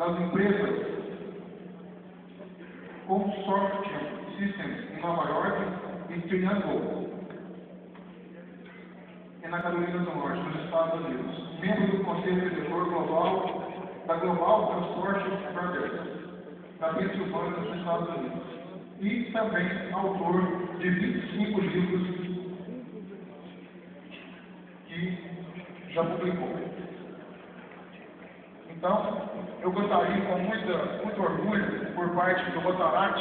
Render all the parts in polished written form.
das empresas Consortium Systems em Nova York e Triangle, na Carolina do Norte, nos Estados Unidos. Membro do Conselho Diretor Global da Global Transport Brothers, da Pensilvânia, nos Estados Unidos. E também autor de 25 livros que já publicou. Então, eu gostaria, com muito orgulho, por parte do Rotaract,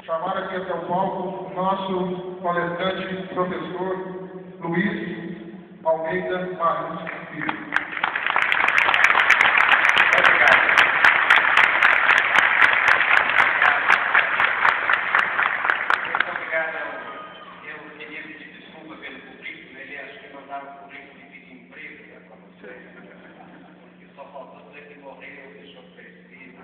chamar aqui até o palco o nosso palestrante, professor Luiz Almeida Marins Filho. Obrigado. Muito obrigado. Eu queria pedir desculpa pelo currículo. Ele acho que mandaram o currículo de pedir emprego para você. Porque só faltou dizer que morreu, deixou prescrito.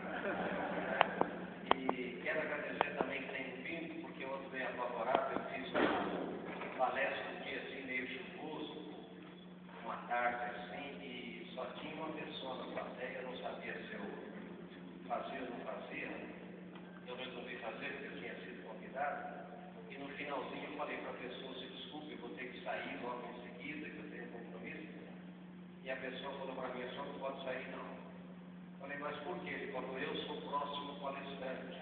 E quero agradecer também que tem vindo, porque eu ando bem apavorado. Eu fiz uma palestra um dia assim, meio chuvoso, uma tarde assim, e só tinha uma pessoa na plateia, eu não sabia se eu fazia ou não fazia. Eu resolvi fazer, porque eu tinha sido convidado. E no finalzinho eu falei para a pessoa, se desculpe, eu vou ter que sair logo em seguida, que eu tenho um compromisso. E a pessoa falou para mim, só não pode sair não. Eu falei, mas por quê? Ele falou, eu sou o próximo palestrante.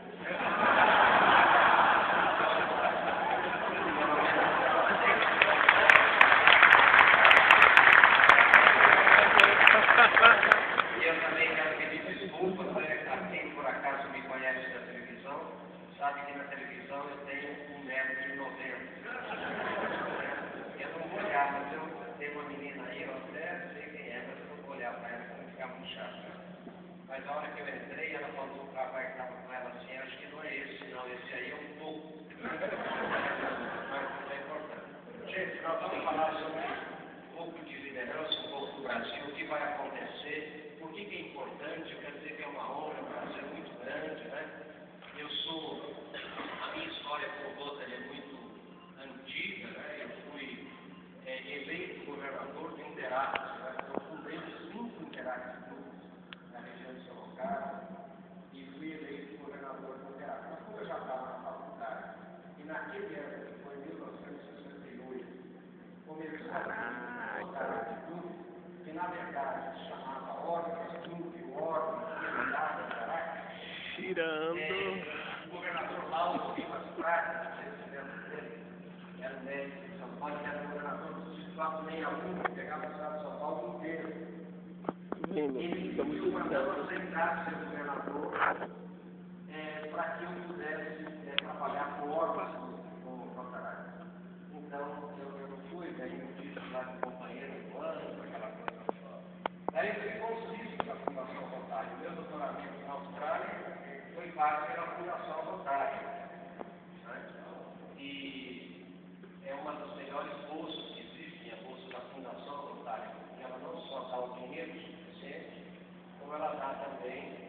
E eu também quero pedir desculpas, né, a quem por acaso me conhece da televisão, sabe que na televisão eu tenho 1,90 m. Eu não vou olhar, mas eu tenho uma menina aí, eu até sei quem é, mas eu não vou olhar para ela para não ficar muito chato. Mas a hora que eu entrei, ela falou para o rapaz que estava com ela assim, acho que não é esse, não, esse aí é um pouco. Mas isso é importante. Gente, nós vamos falar sobre um pouco de liderança, um pouco do Brasil, o que vai acontecer, por que é importante, eu quero dizer que é uma honra, o Brasil é muito grande, né? A minha história com o Rota é muito antiga, né? Eu fui eleito governador do Interacts, né? Eu fundei 5 Interacts na região de Sorocaba e fui eleito governador do Interacts. Mas como eu já estava na faculdade, e naquele ano, que foi em 1968, começou a Rotaract Club, que na verdade se chamava Ordens Club, o órgão que dava Interacts. Tirando. O governador Lauro Rivas Prata, não sei se lembra dele, era o médico de São Paulo, que era o governador do Distrito 61, que pegava o estado de São Paulo inteiro. Ele pediu para eu aceitar ser governador para que eu pudesse trabalhar com órgãos com o Rotaract. Então, eu não fui, daí eu disse lá de companheiro do ano, aquela coisa toda. Daí eu fui conselheiro da Fundação Rotário. Meu doutoramento na Austrália foi pago pela Fundação Rotário. Né? E é uma das melhores bolsas que existem, a bolsa da Fundação Rotário, porque ela não só dá o dinheiro suficiente, como ela dá também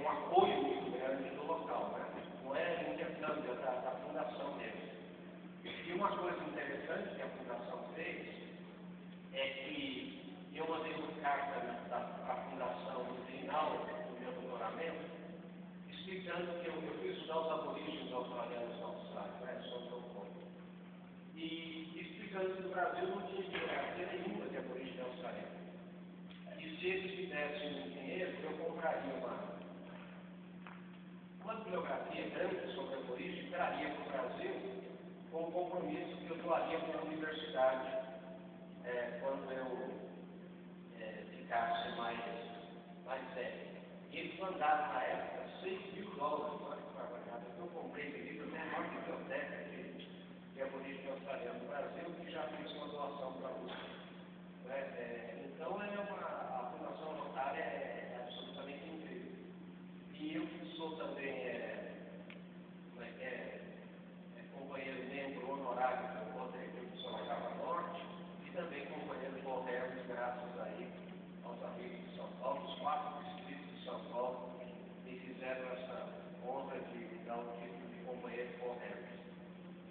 um apoio muito grande do local. Né? Não é intercâmbio, é da fundação mesmo. E uma coisa interessante que a fundação fez é que eu mandei uma carta da fundação no final do meu doutoramento, explicando que eu fui estudar os aborígenes australianos na Austrália, né, sobre o ponto. E explicando que o Brasil não tinha biografia nenhuma de aborígene australiano. E se eles me dessem um dinheiro, eu compraria uma bibliografia grande sobre a aborígene, traria para o Brasil com o compromisso que eu doaria para a universidade quando eu ficasse mais velho. E eles mandaram na época $6 mil, olha que barbaridade. Eu comprei esse livro na maior biblioteca de aborígene australiano no Brasil, que já fez uma doação para a USP. Então a Fundação Rotária é absolutamente incrível. E eu sou também companheiro membro honorário do Rotary Club de Sorocaba Norte e também companheiro do Aldermes, graças aí aos amigos de São Paulo, os 4 distritos de São Paulo, que fizeram essa honra de dar o título de companheiro do Aldermes.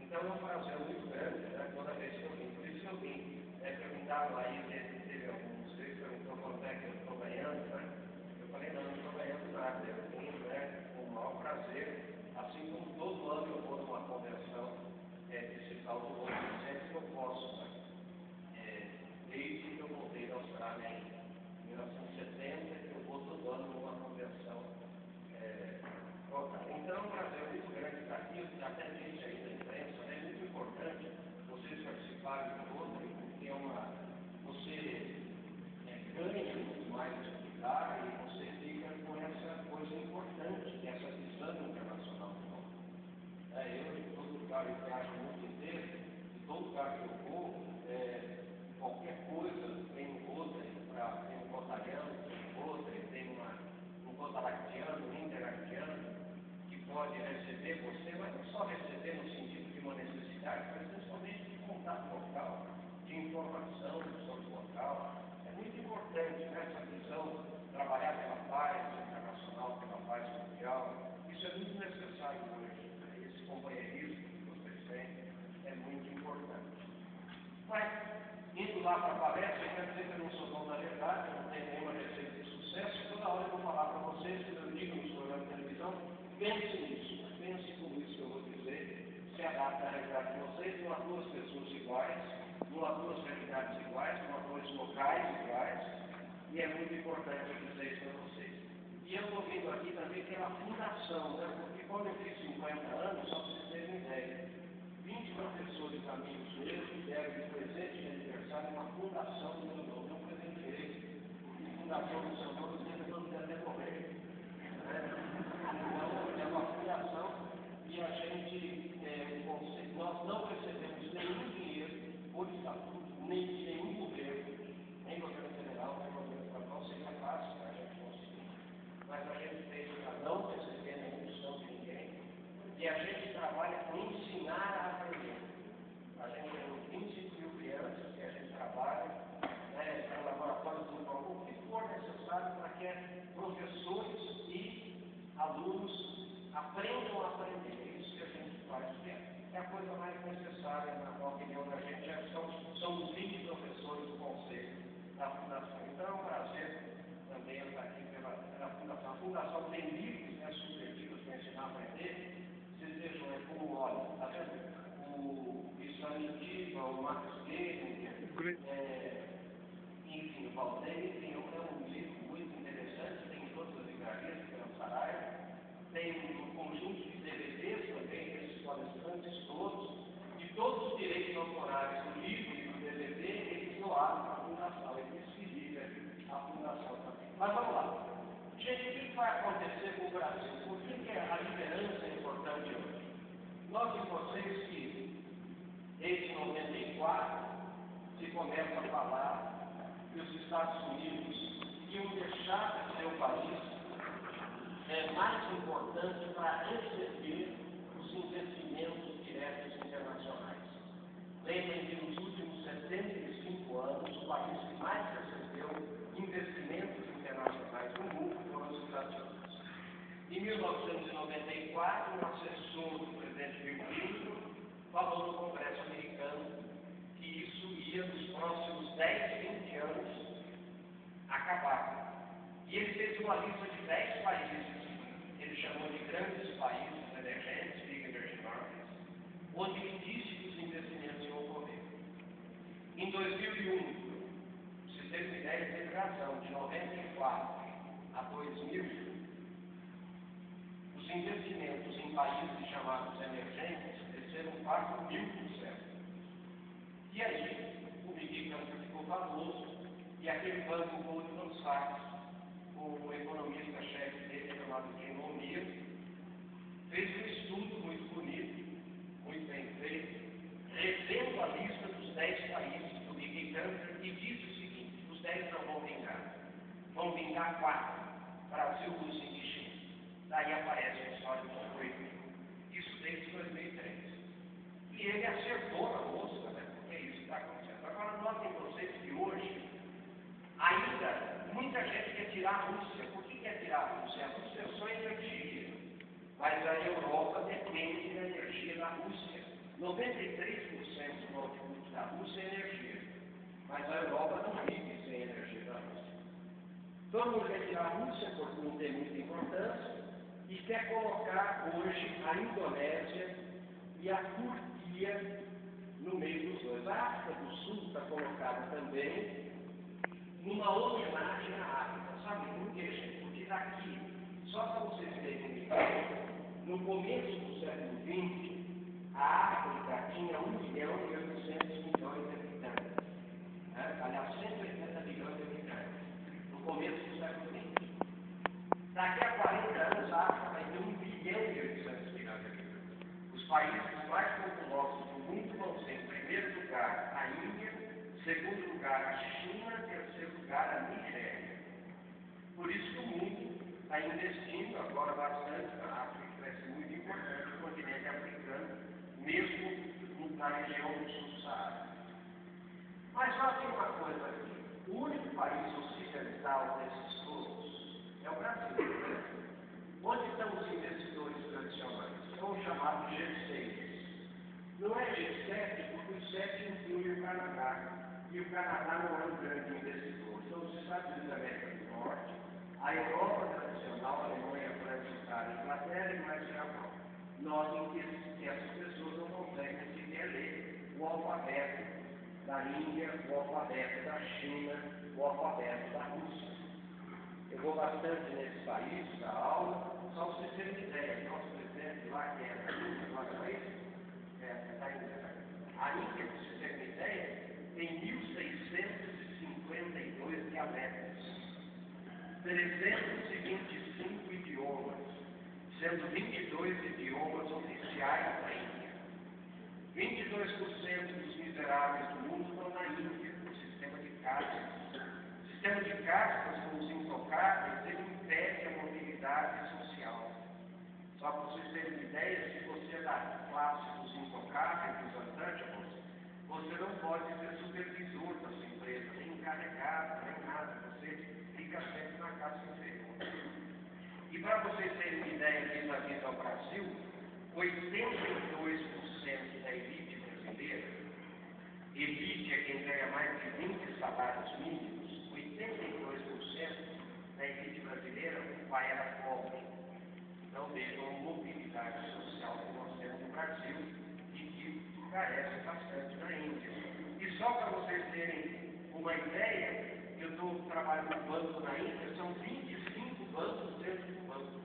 Então é um prazer muito grande, né, toda vez que eu vim. Por isso eu vim. Perguntaram aí, teve alguns que perguntou quanto é que eu estou ganhando, né? Eu falei, fazer, assim como todo ano eu vou numa convenção digital do Rodo Vicente, que eu posso, né? Desde que eu voltei da Austrália em 1970, eu vou todo ano numa convenção. Então, o prazer é muito grande estar aqui, eu até disse aí na imprensa, é muito importante vocês participarem do Rotary, porque você ganha muito mais do que dá e você fica com essa coisa importante, que é essa visão internacional do Rotary. Eu, em todo lugar, eu viajo o mundo inteiro, em todo lugar que eu vou, qualquer coisa tem um Rotary, tem um rotariano, tem um Rotary, tem um rotaractiano, um interactiano, que pode receber você, mas não só receber no sentido de uma necessidade, mas principalmente de contato local, de informação sobre o local. É muito importante nessa visão trabalhar pela paz internacional, pela paz mundial. Isso é muito necessário hoje. Esse companheirismo que vocês têm é muito importante. Mas, indo lá para a palestra, eu quero dizer que eu não sou dono da verdade, eu não tenho nenhuma receita de sucesso. Toda hora eu vou falar para vocês, quando eu digo nos programas de televisão, pense nisso, pense com isso que eu vou dizer, se adapta à realidade de vocês, não há duas pessoas iguais, não há duas realidades iguais, não há dois locais iguais, e é muito importante eu dizer isso para vocês. E eu estou vindo aqui também pela fundação, né? Porque quando eu fiz 50 anos, só para vocês terem uma ideia, 20 professores amigos meus me deram de presente de aniversário uma fundação do meu nome, não presenteei, e fundação do seu nome, eu não deve morrer. Então, é uma fundação e a gente, nós não recebemos nenhum dinheiro por estatuto, nem de nenhum governo, nem governo federal, nem governo estadual, seria fácil para a gente conseguir. Mas a gente fez para não receber nenhum som de ninguém e a gente trabalha com ensinar a aprender. A gente tem 25 mil crianças que a gente trabalha, em laboratórios de o que for necessário para que professores e alunos aprendam a aprender. É isso que a gente faz, que é a coisa mais necessária, na opinião da gente, são os 20 professores do conselho da Fundação. Então é um prazer também estar aqui pela Fundação. A Fundação tem livros, subjetivos para ensinar a aprender. Vocês vejam, como, olha, está vendo? O Islamitiva, o Max Gehlen, enfim, o Valdez, tem um livro muito interessante, tem em todas as livrarias, tem no Saraiva, tem um conjunto de DVDs também, desses palestrantes todos, de todos os direitos autorais do livro e do DVD, eles doaram para a Fundação, eles dividem a Fundação também. Mas vamos lá. Gente, o que vai acontecer com o Brasil? Por que a liderança é importante hoje? Notem vocês que, desde 94, se começa a falar que os Estados Unidos iam deixar de ser o país mais importante para receber os investimentos diretos internacionais. Lembrem que nos últimos 75 anos, o país que mais recebeu investimentos internacionais no mundo foram os Estados Unidos. Em 1994, um assessor do presidente Bill Clinton falou no Congresso americano que isso ia, nos próximos 10, 20 anos, acabar. E ele fez uma lista de 10 países, ele chamou de grandes países emergentes, Big Emerging Markets, onde ele disse que os investimentos iam ocorrer. Em 2001, se teve uma ideia, teve razão, de 94 a 2000, os investimentos em países chamados emergentes cresceram 4.000%. E aí, o Big Emerging ficou famoso, e aquele banco Goldman Sachs, o economista-chefe dele, chamado Jim O'Neill, fez um estudo muito bonito, muito bem feito, revendo a lista dos 10 países do Big Country e disse o seguinte: os 10 não vão vingar, vão vingar 4, Brasil, Rússia e China. Daí aparece a história do BRIC, isso desde 2003. E ele acertou na mosca, né? Porque isso está acontecendo. Agora notem vocês que hoje, ainda, muita gente quer tirar a Rússia. Por que quer tirar a Rússia? A Rússia é só energia. Mas a Europa depende da energia da Rússia. 93% do output da Rússia é energia. Mas a Europa não vive sem energia da Rússia. Todo mundo quer tirar a Rússia porque não tem muita importância. e quer colocar hoje a Indonésia e a Turquia no meio dos dois. A África do Sul está colocada também numa homenagem à África. Sabe por quê, gente? Porque daqui, só para vocês terem uma ideia, no começo do século XX, a África tinha 1.800.000.000 de habitantes. Aliás, 180 milhões de habitantes, no começo do século XX. Daqui a 40 anos, a África vai ter 1.800.000.000 de habitantes. Os países mais populosos do mundo vão ser, em primeiro lugar, a Índia, em segundo lugar, a China, em terceiro lugar, a Nigéria. Por isso que o mundo está investindo agora bastante na África, que vai ser muito importante no continente africano, mesmo na região do sul do Saara. Mas só tem uma coisa aqui: o único país ocidental desses todos é o Brasil. Onde estão os investidores tradicionais? São os chamados G6. Não é G7 porque o 7 inclui o Canadá. E o Canadá não é um grande investidor. São os Estados Unidos da América do Norte, a Europa tradicional, a Alemanha, a França, a Itália, a Inglaterra e mais o Japão. Notem que essas pessoas não conseguem sequer ler o alfabeto da Índia, o alfabeto da China, o alfabeto da Rússia. Eu vou bastante nesses países, da aula, só para vocês terem uma ideia. Nosso presidente lá, que é da Índia, agora não é isso? A Índia, para vocês terem uma ideia, tem 1.652 dialetos, 325 idiomas, sendo 22 idiomas oficiais da Índia. 22% dos miseráveis do mundo estão na Índia, no sistema de castas. O sistema de castas, com os intocáveis, ele impede a mobilidade social. Só para vocês terem uma ideia, se você é da classe dos intocáveis, dos untouchables, você não pode ser supervisor da sua empresa, nem encarregado, nem nada. Você fica sempre na casa inferior. E para vocês terem uma ideia vis-à-vis ao Brasil, 82% da elite brasileira, elite é quem ganha mais de 20 salários mínimos, 82% da elite brasileira, o pai era pobre. Então vejam a mobilidade social que nós temos no Brasil e que carece bastante na Índia. E só para vocês terem uma ideia, eu estou trabalhando no banco na Índia, são 25 bancos dentro do banco.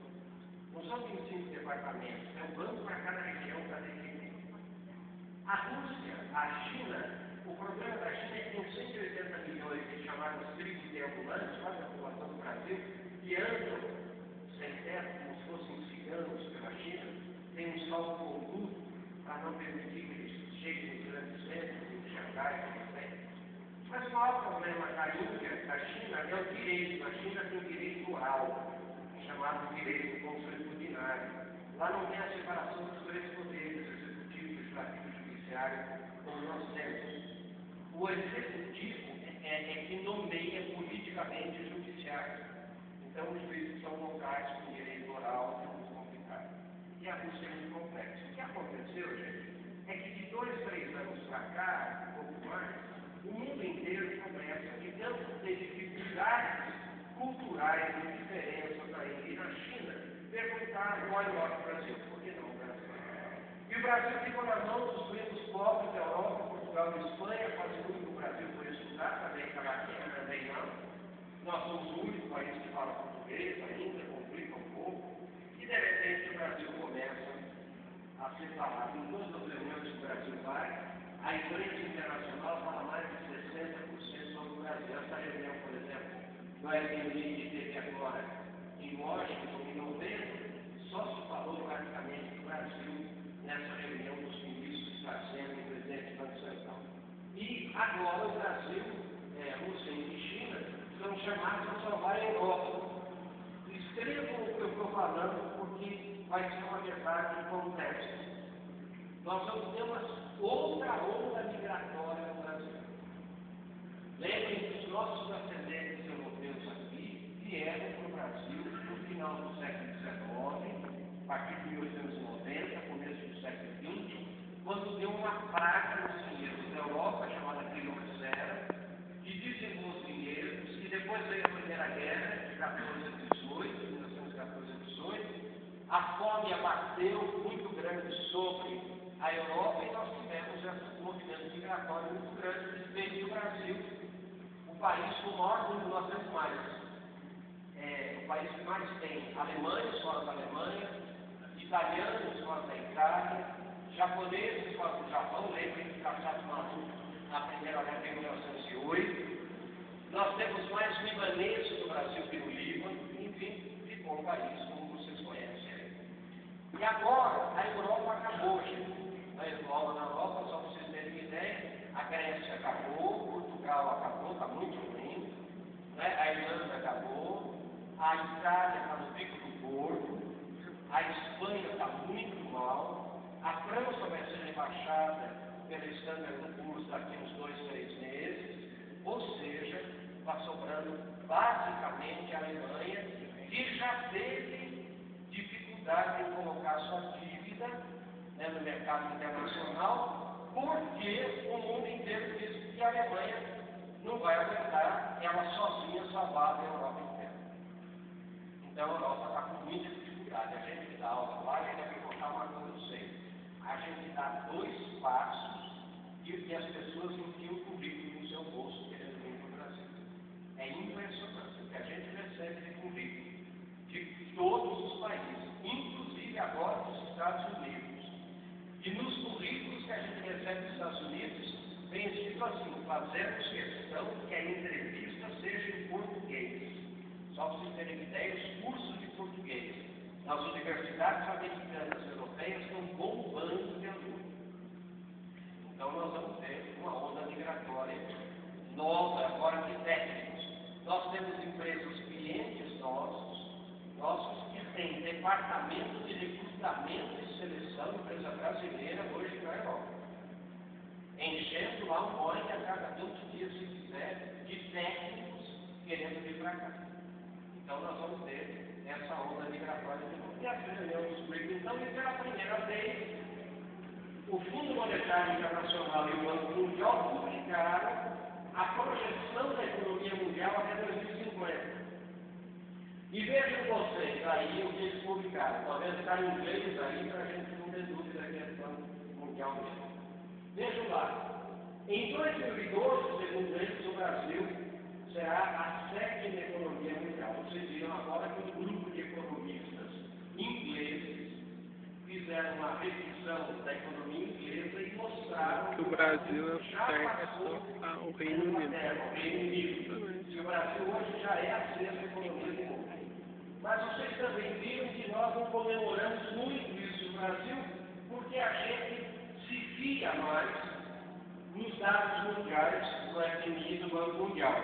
Não são 25 departamentos, é um banco para cada região, cada equipe. A Rússia, a China, o problema da China é que tem 180 milhões de chamados tribos de ambulantes, quase a população do Brasil, que andam sem teto, como se fossem ciganos pela China, tem um salvo-conduto para não permitir que eles cheguem nos grandes centros, em Xangai, por exemplo. Mas o maior problema da Índia, da China, é o direito. A China tem direito oral, chamado direito consuetudinário. Lá não tem a separação dos três poderes, executivo, legislativo e judiciário, como nós temos. O executivo é que nomeia politicamente o judiciário. Então, os juízes são locais com direito oral, é muito complicado. E a Rússia é muito complexa. O que aconteceu, gente, é que de 2, 3 anos para cá, um pouco mais, o mundo inteiro começa, digamos, a ter dificuldades culturais e diferenças na Índia e na China, perguntar why not Brasil? Por que não o Brasil? E o Brasil ficou na mão dos primos pobres da Europa, Portugal e Espanha, quase tudo o Brasil foi estudar, também a Latina, também não. Nós somos o único país que fala português ainda, complica um pouco, e de repente o Brasil começa a ser falado. Em todas as reuniões que o Brasil vai, a imprensa internacional fala mais de 60% sobre o Brasil. Essa reunião, por exemplo, do FMI que teve agora em Washington, em novembro, só se falou praticamente do Brasil nessa reunião dos ministros que está sendo o presidente do Banco Central. E agora o Brasil, Rússia e China são chamados a salvar a Europa. Escrevam o que eu estou falando, porque vai ser uma verdade em contexto. Nós vamos ter uma outra onda migratória no Brasil. Lembrem que os nossos ascendentes europeus aqui vieram para o Brasil no final do século XIX, a partir de 1890, começo do século XX, quando deu uma praga nos vinhedos da Europa, chamada filoxera, que dizimou os vinhedos, e depois veio a Primeira Guerra, de 14 a 18, 1914 a 18, a fome abateu muito grande sobre a Europa e nós tivemos esse movimento migratório muito grande que veio do Brasil, o país com o maior número, nós temos mais, o país que mais tem alemães fora da Alemanha, italianos fora da Itália, japoneses fora do Japão, lembrem do Tratado Maluco na Primeira Guerra em 1908, nós temos mais libaneses no Brasil que no Líbano, enfim, ficou um país como vocês conhecem. E agora a Europa acabou, gente. Na Europa, só para vocês terem uma ideia, a Grécia acabou, Portugal acabou, está muito ruim, né? A Irlanda acabou, a Itália está no pico do porto, a Espanha está muito mal, a França vai ser rebaixada pela Standard & Poor's daqui uns 2, 3 meses, ou seja, está sobrando basicamente a Alemanha, que já teve dificuldade em colocar sua dívida, né, no mercado internacional, porque o mundo inteiro diz que a Alemanha não vai aguentar ela sozinha salvar a Europa inteira. Então a Europa está com muita dificuldade. A gente dá aula lá, a gente vai contar uma coisa para vocês. A gente dá 2 passos e as pessoas enfiam o currículo no seu bolso querendo vir para o Brasil. É impressionante o que a gente recebe de currículo de todos os países, inclusive agora dos Estados Unidos. E nos currículos que a gente recebe dos Estados Unidos, tem escrito assim: fazemos questão que a entrevista seja em português. Só para vocês terem ideia, os cursos de português nas universidades americanas e europeias estão bombando de aluno. Então nós vamos ter uma onda migratória nova, agora de técnicos. Nós temos empresas clientes nossos que têm departamento de recrutamento e seleção, empresa brasileira hoje na Europa, enchendo lá um Boeing a cada 20 dias, se quiser, de técnicos querendo vir para cá. Então nós vamos ter essa onda migratória de novo. E a reunião dos BRICS, então, e pela primeira vez, o Fundo Monetário Internacional e o Banco Mundial publicaram a projeção da economia mundial até 2050. E vejam vocês aí o que eles publicaram. Talvez está em inglês aí para a gente não ter dúvida que é Banco Mundial mesmo. Vejam lá. Em 2012, segundo eles, o Brasil será a 7ª economia mundial. Vocês viram agora que um grupo de economistas ingleses fizeram uma revisão da economia inglesa e mostraram que o Brasil é só o Reino Unido. E o Brasil hoje já é a 6ª economia do mundo. Mas vocês também viram que nós não comemoramos muito isso no Brasil, porque a gente se fia mais nos dados mundiais do FMI do Banco Mundial,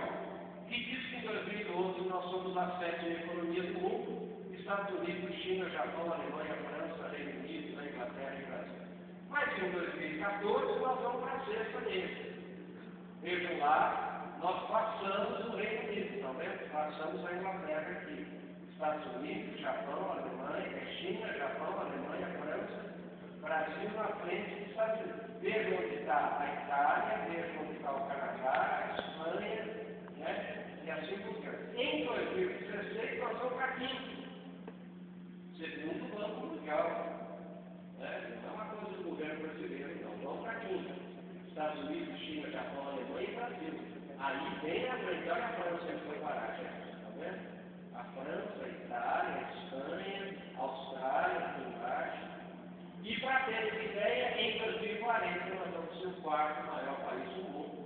que diz que em 2012 nós somos a 7ª economia do mundo: Estados Unidos, China, Japão, Alemanha, França, Reino Unido, Inglaterra e Brasil. Mas em 2014 nós vamos para a 6ª mesmo. Vejam lá, nós passamos o Reino Unido, tá vendo? Passamos a Inglaterra aqui. Estados Unidos, Japão, Alemanha, China, Japão, Alemanha, França, Brasil na frente dos Estados Unidos. Vejam onde está a Itália, vejam onde está o Canadá, a Espanha, né? E assim por diante. Em 2016 nós vamos para 5º, segundo o Banco Mundial. Né? Não é uma coisa do governo brasileiro, não. Vamos para 5º. Estados Unidos, China, Japão, Alemanha e Brasil. Aí vem a grande, olha a França que foi parar, gente. Está vendo? A França, a Itália, a Espanha, a Austrália, aqui embaixo. E para terem ideia, em 2040 nós vamos ser o 4º maior país do mundo,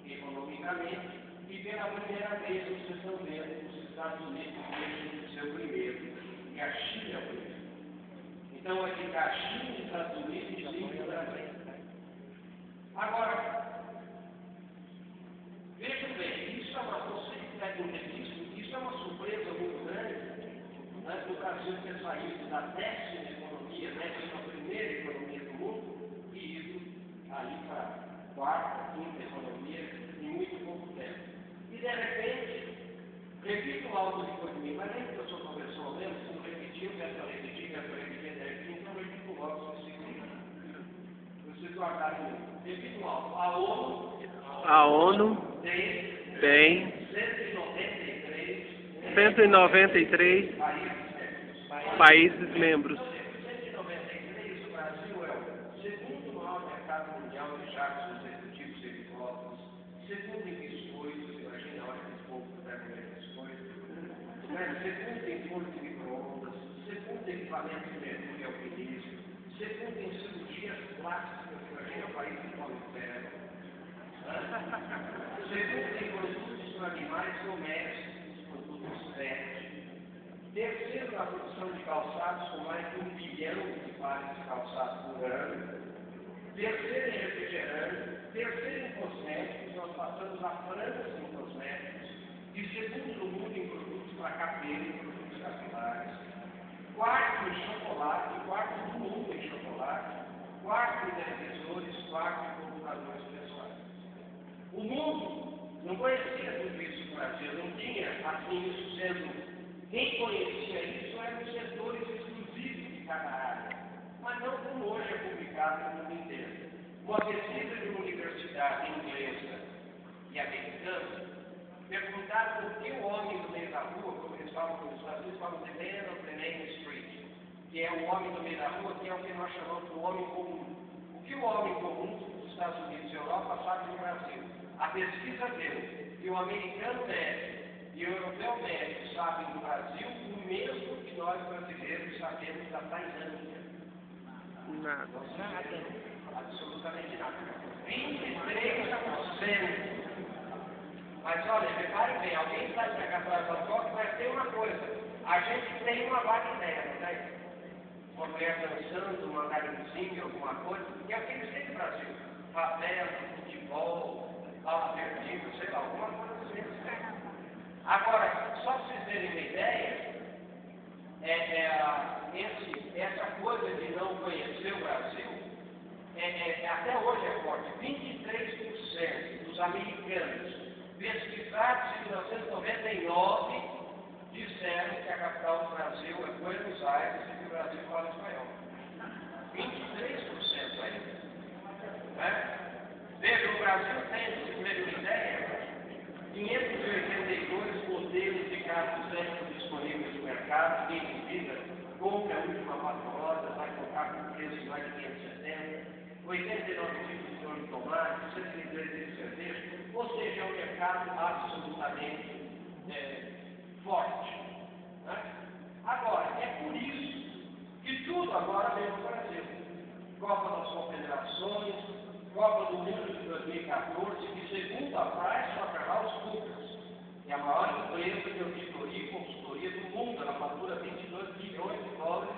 economicamente, e pela primeira vez vocês estão vendo os Estados Unidos deixam de ser o primeiro, e a China é o primeiro. Então vai ficar a China, os Estados Unidos e o Brasil. Agora, vejam bem, isso é uma coisa que devem ter visto. Isso é uma surpresa muito grande, né, do Brasil ter saído da 10ª economia, né, que é a primeira economia do mundo, e ido ali para a 4ª, 5ª economia em muito pouco tempo. E de repente, repito algo depois de mim, mas nem que eu sou professor mesmo, se não repetir, eu quero repetir, de repente, então eu repito logo se vocês guardarem mesmo. Repito algo, A ONU tem 193 países países membros. Em 1993, o Brasil é o segundo maior mercado mundial de jactos executivos e helicópteros, segundo em biscoitos, imagina a hora que esse povo puder comer biscoitos, segundo em forno de micro-ondas, segundo em equipamento de mergulho e alpinismo, segundo em cirurgias plásticas, imagina o país de Paulo Ferro, segundo em produtos para animais domésticos, produtos pet. Terceiro na produção de calçados, com mais de 1 bilhão de pares de calçados por ano. Terceiro em refrigerante. Terceiro em cosméticos, nós passamos a França em cosméticos. E segundo no mundo em produtos para cabelo e produtos capilares. Quarto em chocolate, quarto do mundo em chocolate. Quarto em televisores, quarto em computadores pessoais. O mundo não conhecia tudo isso no Brasil, não tinha assim isso sendo. Quem conhecia isso eram os setores exclusivos de cada área, mas não como hoje é publicado no mundo inteiro. Uma pesquisa de uma universidade inglesa e americana perguntaram por que o homem do meio da rua, como eles falam nos Estados Unidos, falam de man of the main street, que é o homem do meio da rua, que é o que nós chamamos de homem comum. O que o homem comum dos Estados Unidos e Europa sabe do Brasil? A pesquisa deu que o americano médio e o europeu médio sabem do Brasil o mesmo que nós brasileiros sabemos da Tailândia. Nada. Absolutamente nada. 23%. Mas olha, reparem bem, alguém sai para cá para Bangkok, mas tem uma coisa. A gente tem uma vaga ideia, não tem? Uma mulher dançando, uma garotinha, alguma coisa, que é o que eles têm no Brasil. Favela, futebol, bala perdida, sei lá, alguma coisa assim. Agora, só para vocês terem uma ideia, essa coisa de não conhecer o Brasil, até hoje é forte. 23% dos americanos pesquisados em 1999 disseram que a capital do Brasil é Buenos Aires e que o Brasil fala espanhol. 23% ainda. Veja, o Brasil tem, para vocês terem uma ideia, 582 modelos de carros zero disponíveis no mercado, quem duvida, compra a última patroada, vai comprar com preço mais de 570, 89 tipos de óleo de tomate, 103 de cerveja, ou seja, é um mercado absolutamente forte. Né? Agora, é por isso que tudo agora vem do Brasil. Copa das Confederações, Copa do Mundo de 2014, que segundo a PricewaterhouseCoopers, é a maior empresa de auditoria e consultoria do mundo, ela fatura 22 bilhões de dólares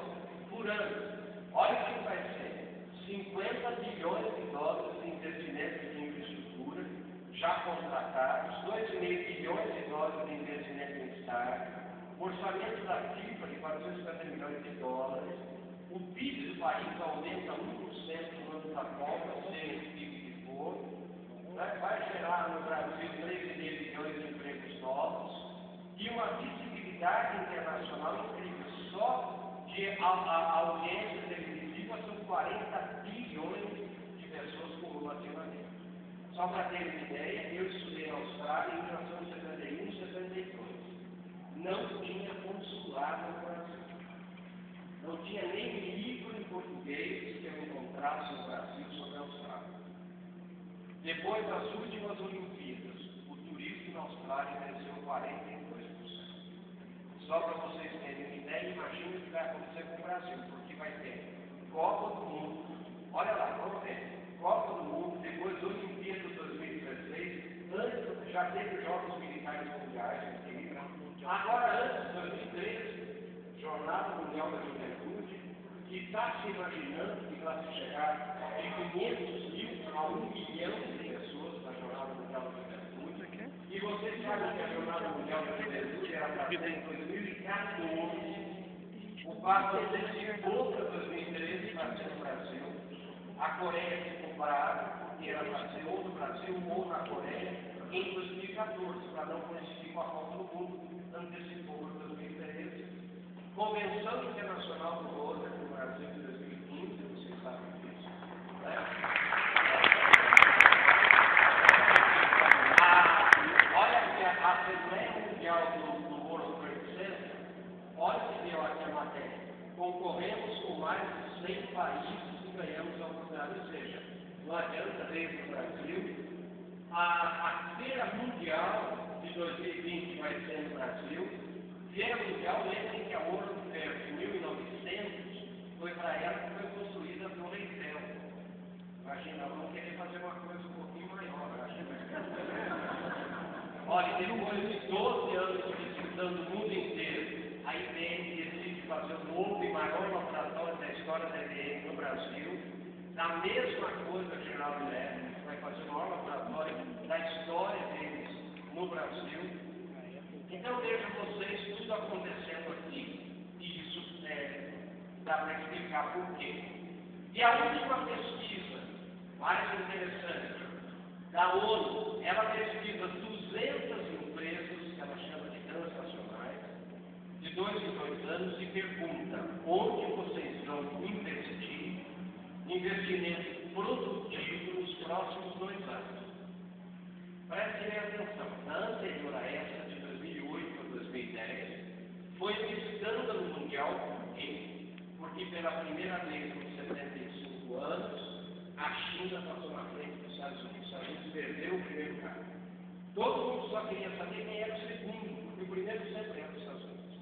por ano. Olha o que vai ser: 50 bilhões de dólares de investimentos em infraestrutura já contratados, 2,5 bilhões de dólares de investimento em estádio, orçamento da FIFA de 450 milhões de dólares, o PIB do país aumenta 1% no ano da Copa, sem o PIB que for, vai gerar no Brasil 13,5 bilhões de empregos novos e uma visibilidade internacional incrível. Só de audiência televisiva são 40 bilhões de pessoas cumulativamente. Só para ter uma ideia, eu estudei na Austrália em 1971 e 72. Não tinha consulado no Brasil. Não tinha nem livro em português que eu encontrasse no Brasil sobre a Austrália. Depois das últimas Olimpíadas, o turismo na Austrália cresceu 42%. Só para vocês terem uma ideia, imagine o que vai acontecer com o Brasil, porque vai ter Copa do Mundo. Olha lá, vamos ver. Copa do Mundo, depois Olimpíadas 2016, antes já teve os Jogos Militares Mundiais, agora antes de 2013, Jornada Mundial da Juventude, que está se imaginando que vai se chegar de 500 mil a 1 milhão de pessoas na Jornada Mundial da Juventude. E vocês sabem que a Jornada Mundial da Juventude era para ser em 2014, o Papa antecipou para 2013 para ser no Brasil. A Coreia ficou parada, porque era para ser ou no Brasil ou na Coreia, em 2014, para não coincidir com a Copa do Mundo, antecipou para 2013. Convenção Internacional do Roller no Brasil em 2015, vocês sabem disso. Né? Olha que a Assembleia Mundial do World Trade Center, olha que deu aqui a matéria. mais de 100 países que ganhamos a oportunidade. Ou seja, não adianta ver no Brasil. A Feira Mundial de 2020 vai ser no Brasil. Feira Mundial, lembrem que a World Fair de 1900 foi para ela que foi construída no Eiffel. Imagina, vamos querer fazer uma coisa um pouquinho maior. Olha, depois de 12 anos visitando o mundo inteiro, a IBM decide fazer o novo e maior laboratório da história da IBM no Brasil. Da mesma coisa, a General Electric vai fazer o maior laboratório da história deles no Brasil. Então, vejam vocês tudo acontecendo aqui. E isso dá para explicar por quê. E a última pesquisa, mais interessante, da ONU, ela pesquisa 200 empresas, que ela chama de transnacionais, de 2 em 2 anos, e pergunta onde vocês vão investir investimento produtivo nos próximos 2 anos. Prestem atenção, na anterior a essa, de 2008 a 2010, foi um escândalo mundial. Por quê? Porque pela primeira vez em 75 anos, a China passou na frente dos Estados Unidos. Os Estados Unidos perdeu o primeiro lugar. Todo mundo só queria saber quem era o segundo, porque o primeiro sempre era os Estados Unidos.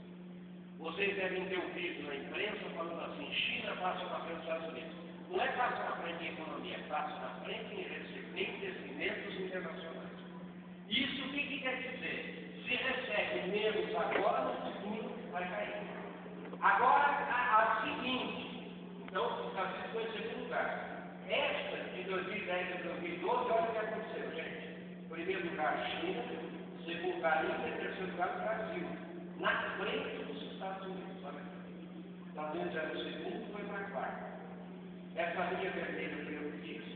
Vocês devem ter ouvido na imprensa falando assim: China passa na frente dos Estados Unidos. Não é passa na frente em economia, é passa na frente em investimentos internacionais. Isso o que quer dizer? Se recebe menos agora, no segundo vai cair. Agora, ao seguinte, então, os Estados Unidos foi em segundo lugar. Esta, de 2010 a 2012, olha o que aconteceu, gente. Primeiro lugar, China, segundo lugar, Índia, terceiro lugar, Brasil. Na frente dos Estados Unidos, olha aqui. Os Estados Unidos era o segundo, foi para quarto. Essa linha vermelha que eu disse.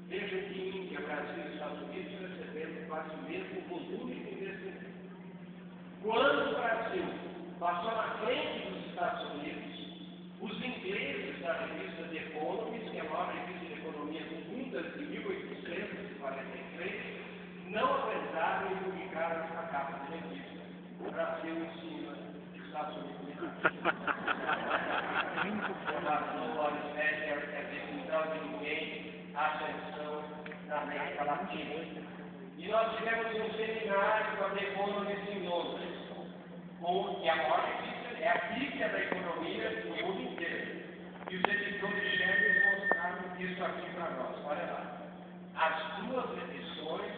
Vejam que Índia, Brasil e Estados Unidos recebendo quase o mesmo volume de investimento. Quando o Brasil passou na frente dos Estados Unidos, os ingleses da revista The Economist, que é a maior revista de economia do mundo, de 1843, não aguentaram e publicaram essa capa de revista. O Brasil em cima dos Estados Unidos. De ninguém, a ascensão da América Latina. E nós tivemos um seminário com a The Economist em Londres, que a maior revista é a Bíblia da economia do mundo inteiro. E os editores chefes mostraram isso aqui para nós. Olha lá. As 2 edições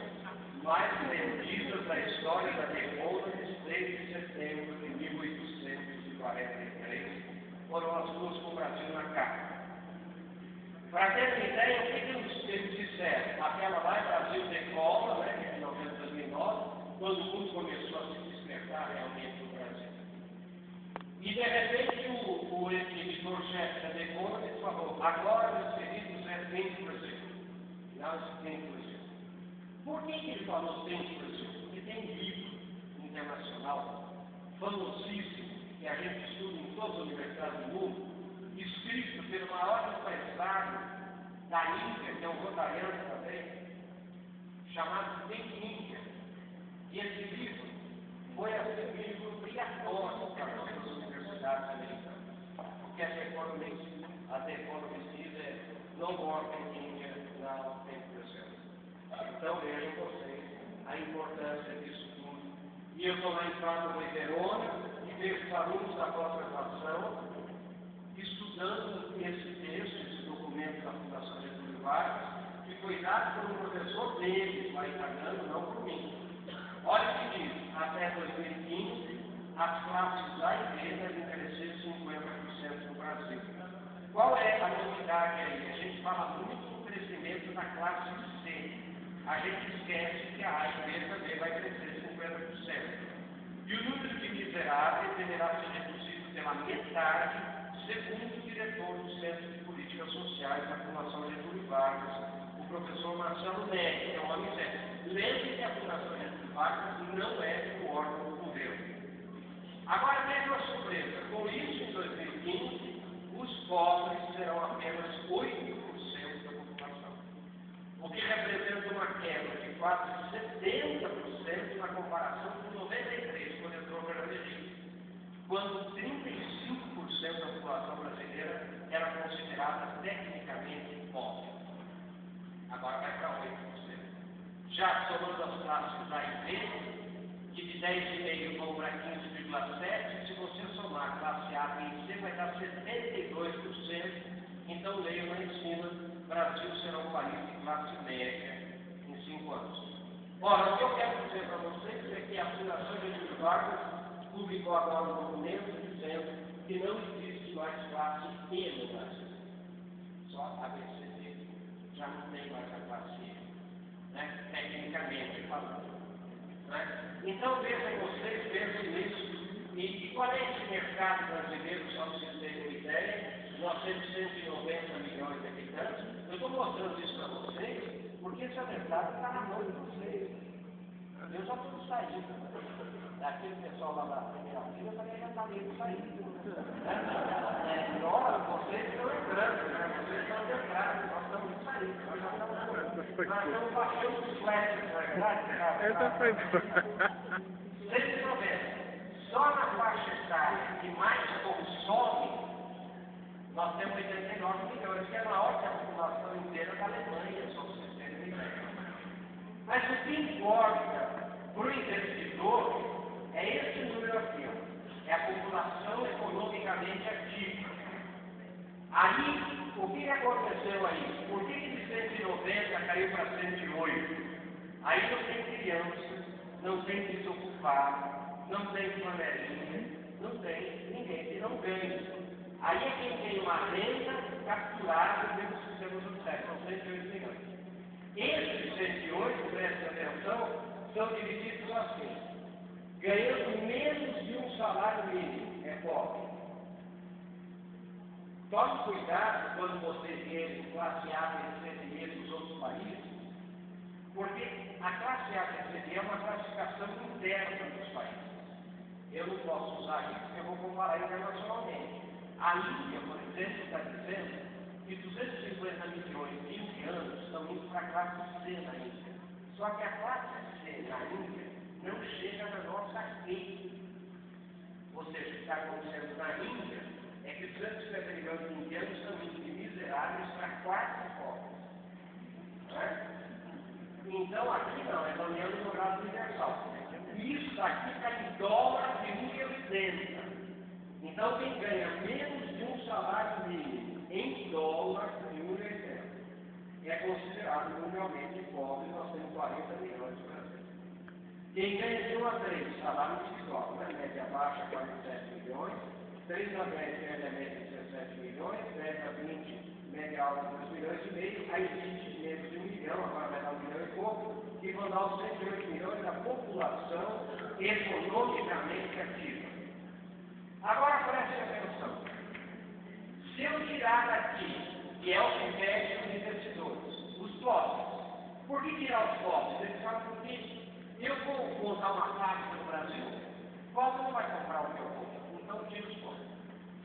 mais vendidas da história da The Economist desde setembro de 1843 foram as 2 com o Brasil na capa. Para ter uma ideia, o que eles disseram? Aquela lá, Brasil decola, né, que é de 2009, quando o mundo começou a se despertar realmente no Brasil. E de repente o editor-chefe da The Economist falou: agora os serviços é 20%. Não, 20%. Por que ele falou 20%? Porque tem livro internacional famosíssimo, que a gente estuda em todas as universidades do mundo, escrito pelo maior empresário da Índia, que é um rotariano também, chamado Think India. E esse livro foi um livro obrigatório para todas as universidades americanas, porque a The Economist diz no more Think India, now Think Brazil. Então vejam vocês a importância disso tudo. E eu estou lá em Fábio em Verona e vejo os alunos da pós-graduação estudando esse texto, esse documento da Fundação Getúlio Vargas, que foi dado por um professor deles, lá italiano, não por mim. Olha o que diz: até 2015, as classes A e B devem crescer 50% no Brasil. Qual é a novidade aí? A gente fala muito do crescimento da classe C. A gente esquece que a A e B também vai crescer 50%. E o número de miseráveis deverá ser reduzido pela metade, segundo o diretor do Centro de Políticas Sociais da Fundação Getúlio Vargas, o professor Marcelo Neri, que é um homem sério. Lembre que a Fundação Getúlio Vargas não é um órgão do governo. Agora veja uma surpresa: com isso, em 2015, os pobres serão apenas 8% da população, o que representa uma queda de quase 70% na comparação com 93, quando entrou o Fernando Henrique, quando 35% da população população brasileira eram consideradas tecnicamente pobres. Agora vai para 8%. Já somando as classes A e B, que de 10,5% vão para 15,7%, se você somar a classe A, B e C, vai dar 72%. Então, leiam lá em cima, Brasil será um país de classe média em 5 anos. Ora, o que eu quero dizer para vocês é que a Fundação Getúlio Vargas publicou agora um documento dizendo que não existe mais classe E no Brasil. Só a BCD já não tem mais a classe E, né? Tecnicamente falando. Né? Então vejam vocês, pensem nisso. E qual é esse mercado brasileiro, só para vocês terem uma ideia? Nós temos 190 milhões de habitantes. Eu estou mostrando isso para vocês porque esse mercado está na mão de vocês. Eu já estou saindo. Aquele pessoal lá da primeira fila também já está meio saindo. Nós, vocês estão entrando, né? Vocês estão entrando, nós estamos saindo. Nós estamos baixando os flashes, não é verdade? Essa foi boa. 190. Só na faixa etária que mais consome, nós temos 89 milhões, que é maior que a população inteira da Alemanha, só para vocês terem uma ideia. Mas o que importa para o investidor é esse número aqui, ó. É a população economicamente ativa. Aí, o que aconteceu aí? Por que de 190 caiu para 108? Aí não tem criança, não tem desocupado, não tem panelinha, não tem ninguém que não ganha. Aí é quem tem uma renda capturada pelo sistema judiciário, são 108 milhões. Esses 108, prestem atenção, são divididos assim: ganhando menos de um salário mínimo, é pobre. Tome cuidado quando você vê classe A, B, C, D dos outros países, porque a classe A, B, C, D é uma classificação interna dos países. Eu não posso usar isso porque eu vou comparar internacionalmente. A Índia, por exemplo, está dizendo que 250 milhões de indianos estão indo para a classe C na Índia. Só que a classe C na Índia não chega na nossa E. Ou seja, o que está acontecendo na Índia é que 250 milhões de indianos estão indo de miseráveis para quase pobres. Né? Então aqui não, é caminhando no grado universal. Isso aqui está em dólar de 1,80. Então quem ganha menos de um salário mínimo em dólar de 1,80 é considerado mundialmente pobre. Nós temos 40 milhões de brasileiros. Quem ganha de 1 a 3 salário individual, né? Média baixa 47 milhões, 3 a 10 média 17 milhões, 10 a 20 média alta 2 milhões e meio, aí 20 menos de 1 milhão, agora vai dar 1 milhão e pouco, e vão dar os 108 milhões da população economicamente ativa. Agora preste atenção. Se eu tirar daqui, que é o que pede os investidores, os pobres, por que tirar os pobres? Eles falam porque eu vou montar uma fábrica no Brasil, o pobre não vai comprar o que eu vou, então tira os pobres.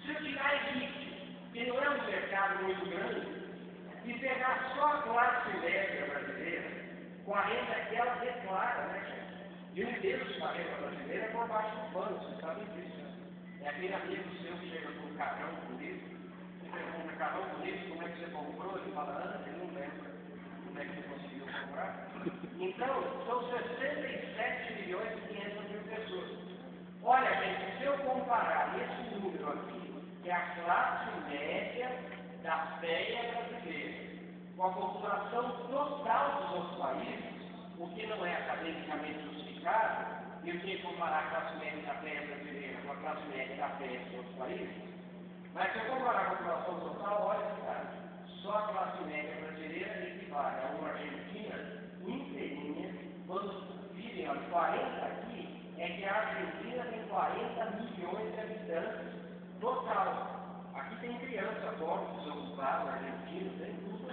Se eu tirar a elite, que não é um mercado muito grande, e pegar só a classe média brasileira, 40 que ela declara, né, gente? E um deles, 40 brasileira, é por baixo do pano, vocês sabem disso, né? É aquele amigo seu que chega com um carrão bonito, e pergunta, carrão bonito, como é que você comprou? Ele fala, ele não lembra como é que você conseguiu comprar. Então, são 67 milhões e 500 mil pessoas. Olha, gente, se eu comparar esse número aqui, que é a classe média da FEA brasileira, com a população total dos outros países, o que não é academicamente justificado, eu tinha que comparar a classe média da FEA brasileira com a classe média da FEA dos outros países, mas se eu comparar a população total, olha que cara, só a classe média brasileira equivale a uma Argentina inteirinha. Quando virem os 40 aqui, é que a Argentina tem 40 milhões de habitantes total. Aqui tem criança, pobre, desocupado, argentino, tem tudo.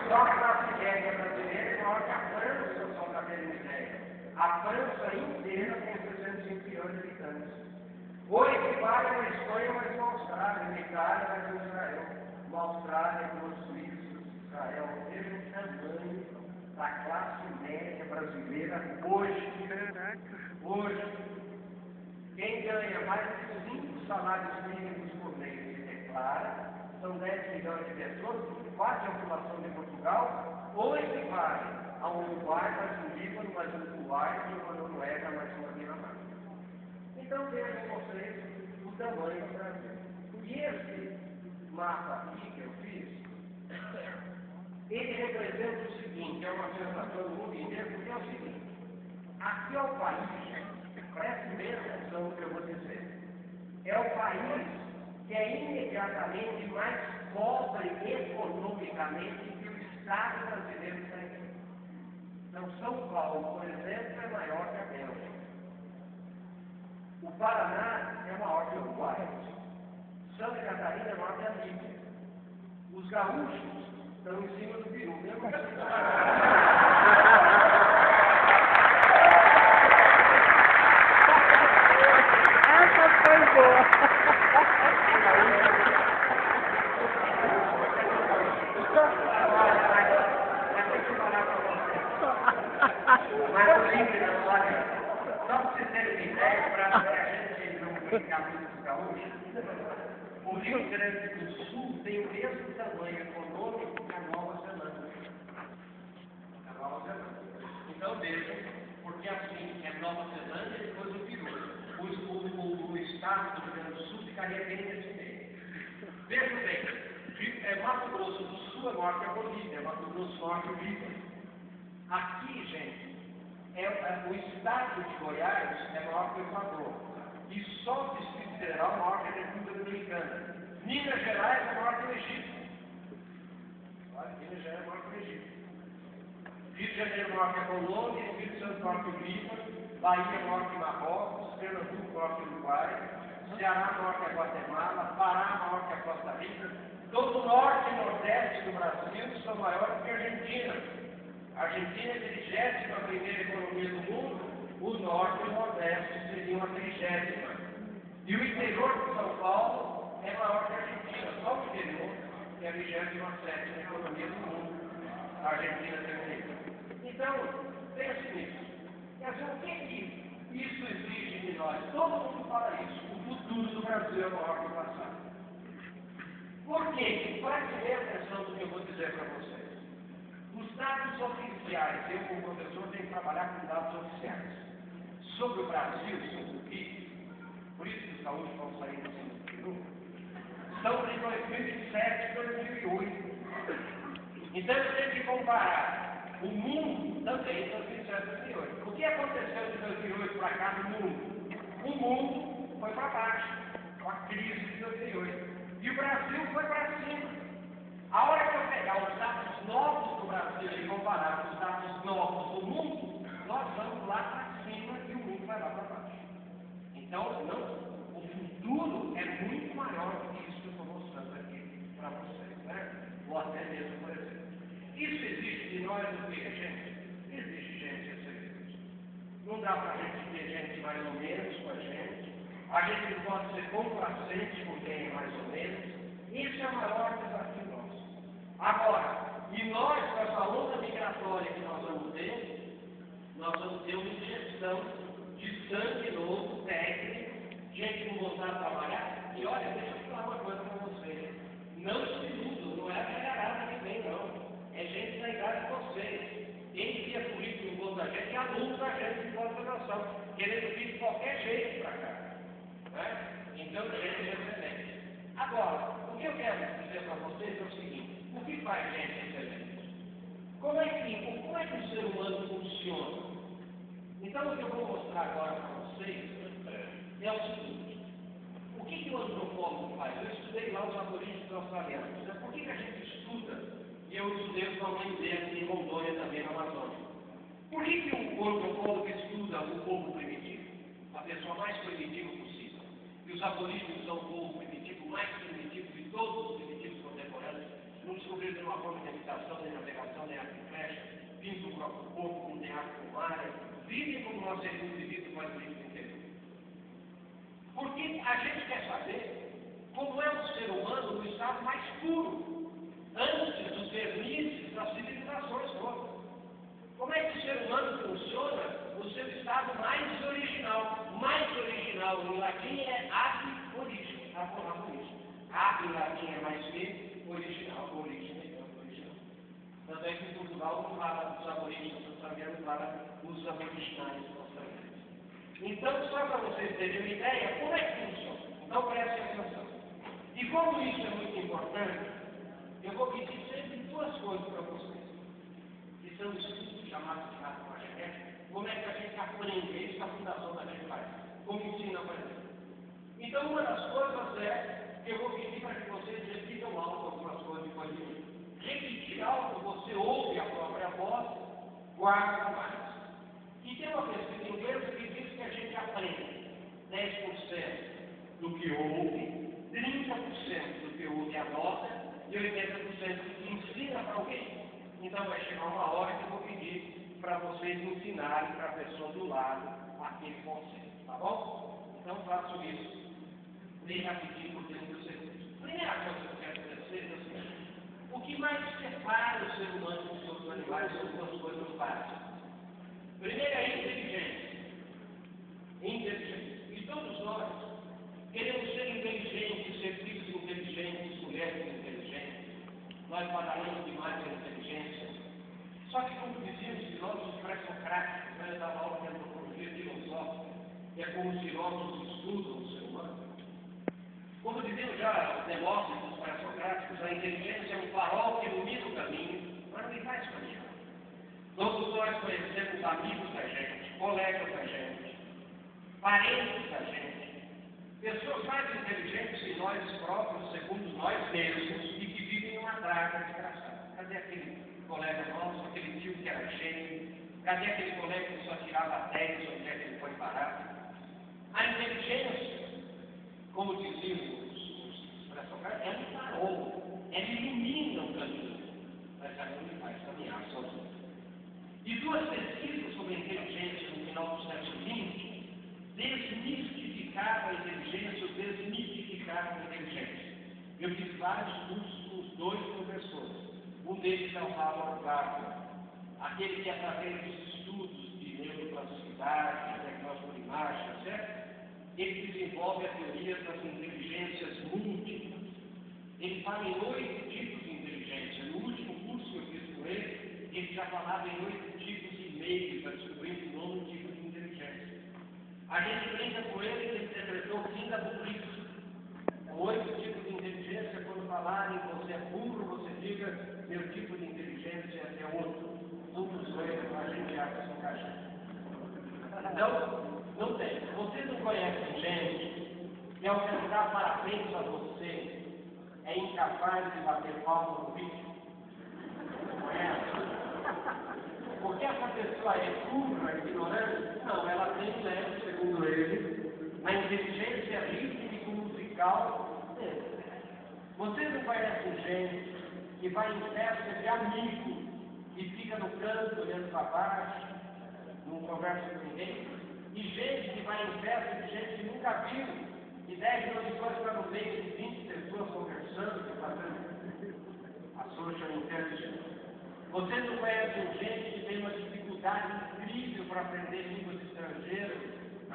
Só a classe média brasileira é maior que a França, só para ter uma ideia. A França inteira tem 305 milhões de habitantes. Ou equivale a uma Espanha, mas uma Austrália, uma Itália, mas uma Israel. Uma Austrália, duas Suíças, Israel, mesmo tamanho da classe média brasileira hoje. Hoje, quem ganha mais de 5 salários mínimos por mês se declara, são 10 milhões de pessoas, quase a população de Portugal, ou equivale a um Uruguai, mais um Líbano, mais um Kuwait, uma Noruega, mais uma Dinamarca. Então vejam vocês o tamanho do Brasil. E esse mapa aqui que eu fiz, ele representa o seguinte, é uma sensação do mundo inteiro, porque é o seguinte, aqui é o país, preste bem atenção no que eu vou dizer, é o país que é imediatamente mais pobre economicamente que o Estado brasileiro tem. Então, São Paulo, por exemplo, é maior que a Bélgica. O Paraná é maior que o Uruguai. Santa Catarina é maior que a Líbia. Os gaúchos estão em cima do peru, mesmo Essa foi boa. Mas o livro da história, só para vocês terem uma ideia, para a gente não ficar muito gaúcho, o Rio Grande do Sul tem o mesmo tamanho econômico que a Nova Zelândia. Então vejam, porque assim, é Nova Zelândia e depois o Peru. O estado do Rio Grande do Sul ficaria bem nesse meio. Vejam bem, Mato Grosso do Sul é maior que a Bolívia, Mato Grosso do Norte é o Líbano. Aqui, gente, o estado de Goiás é maior que o Equador. E só o Distrito Federal é maior que a República Dominicana. Minas Gerais é maior que o Egito. Olha, Minas Gerais é maior que o Egito. Rio de Janeiro é maior que a Colômbia, Espírito Santo é maior que o Líbano, Bahia é maior que Marrocos, Pernambuco é maior que o Uruguai, Ceará é maior que a Guatemala, Pará é maior que a Costa Rica. Todo o norte e nordeste do Brasil são maiores que a Argentina. A Argentina é a 31ª economia do mundo, o norte e o nordeste seriam a 30ª. E o interior de São Paulo é maior que a Argentina, só o interior é a 27ª economia do mundo. A Argentina tem. Então, pense nisso. Quer dizer, o que isso exige de nós? Todo mundo fala isso. O futuro do Brasil é maior que o passado. Por quê? Preste bem atenção no que eu vou dizer para vocês. Os dados oficiais, eu como professor tenho que trabalhar com dados oficiais. Sobre o Brasil, sobre o PIB, por isso que os gaúchos vão sair do cima do peru, são de 2007 e 2008. Então eu tenho que comparar o mundo também de 2007 e 2008. O que aconteceu de 2008 para cá no mundo? O mundo foi para baixo, com a crise de 2008. E o Brasil foi para cima. A hora que eu pegar os dados novos do Brasil e comparar com os dados novos do mundo, nós vamos lá para cima e o mundo vai lá para baixo. Então, o futuro é muito maior do que isso que eu estou mostrando aqui para vocês, né? Ou até mesmo, por exemplo. Isso existe de nós o que, gente? Existe gente excelente. Não dá para a gente ter gente mais ou menos com a gente. A gente não pode ser complacente com quem é mais ou menos. Isso é o maior desafio nosso. Agora, e nós, com essa onda migratória que nós vamos ter uma injeção de sangue novo, técnico, gente com vontade de trabalhar. E olha, deixa eu falar uma coisa para vocês. Não se iludam, não é a galera que vem, não. É gente da idade de vocês. Quem via currículo bom da gente é aluno da gente de pós-graduação, querendo vir de qualquer jeito para cá. Né? Então, gente excelente. Agora, o que eu quero dizer para vocês é o seguinte: o que faz gente excelente? Como é que o ser humano funciona? Então, o que eu vou mostrar agora para vocês é o seguinte: o que o antropólogo faz? Eu estudei lá os aborígenes australianos. Né? Por que a gente estuda? E eu estudei com a mãe dele em Rondônia, também na Amazônia. Por que o antropólogo estuda o povo primitivo? A pessoa mais primitiva possível. E os aborígenes são o povo primitivo mais primitivo de todos os primitivos contemporâneos. Não descobriram nenhuma forma de habitação, nem navegação, nem arco e flecha, vindo do próprio corpo, não tem arco com área, vivem como nós seres indivíduos mais vivos inteiro. Porque a gente quer saber como é o ser humano no estado mais puro, antes dos vernizes das civilizações todas. Como é que o ser humano funciona? O seu estado mais original. Mais original em latim é ab origem. Ab em latim é mais que original. Original. Tanto é que em Portugal não fala dos aborígenes australianos, fala dos aboriginais australianos. Então, só para vocês terem uma ideia, como é que funciona? Então, prestem atenção. E como isso é muito importante, eu vou pedir sempre duas coisas para vocês. Que são estudos chamados de genética. Como é que a gente aprende? Isso é a fundação da gente faz. Como ensina a aprender. Então, uma das coisas é que eu vou pedir para que vocês repitam alto algumas coisas depois de mim. Repetir algo, você ouve a própria voz, guarda mais. E tem uma pesquisa inglesa que diz que a gente aprende 10% do que ouve, 30% do que ouve anota e 80% do que ensina para alguém. Então vai chegar uma hora que eu vou pedir para vocês ensinarem para a pessoa do lado aquele conceito, tá bom? Então faço isso bem rapidinho por 30 segundos. Primeira coisa que eu quero dizer é o seguinte: o que mais separa o ser humano dos outros animais são duas coisas básicas. Primeiro é a inteligência. Inteligência. E todos nós queremos ser inteligentes, ser filhos inteligentes, mulheres inteligentes. Nós batalhamos demais pela inteligência. Só que, como diziam os filósofos pré-socráticos, né, da aula de antropologia filosófica, que é como os filósofos estudam o ser humano. Como diziam já os demócritos pré-socráticos, a inteligência é um farol que ilumina o caminho, mas não me faz caminhar. Todos nós conhecemos amigos da gente, colegas da gente, parentes da gente, pessoas mais inteligentes que nós próprios, segundo nós mesmos, e que vivem numa draga desgraçada. Cadê aquele colega nosso, aquele tio que era gênio? Cadê aquele colega que só tirava 10, onde é que ele foi parar? A inteligência, como diziam os pré-socráticos, é um farol, ela ilumina o caminho, mas ela não me faz caminhar sozinho. E duas pesquisas sobre a inteligência no final do século XX desmistificaram a inteligência ou desmitificaram a inteligência. Eu fiz vários cursos com os dois professores. Um deles é o Howard Gardner, aquele que, através dos estudos de neuroplasticidade, de diagnóstico de imagem, etc., ele desenvolve a teoria das inteligências múltiplas. Ele fala em 8 tipos de inteligência. No último curso que eu fiz com ele já falava em 8 tipos e meio, está descobrindo o 9º tipo de inteligência. A gente brinca com ele, ele interpretou o fim da burrice. 8 tipos de inteligência, quando falarem você é burro, você diga, meu tipo de inteligência é outro. Todos dois, a gente acha essa caixa. Então, não tem. Vocês não conhecem gente que, ao cantar parabéns a você, é incapaz de bater palma no vídeo? Conhece? Porque essa pessoa é burra, ignorante? Não, ela tem, né, segundo ele, a inteligência rítmico-musical dele. Vocês não conhecem gente que vai em festa de amigo e fica no canto olhando para baixo, não conversa com ninguém? E gente que vai em festa de gente que nunca viu, e 10 minutos depois está no meio de 20 pessoas conversando, fazendo a social intelligence. Vocês não conhecem gente que tem uma dificuldade incrível para aprender línguas estrangeiras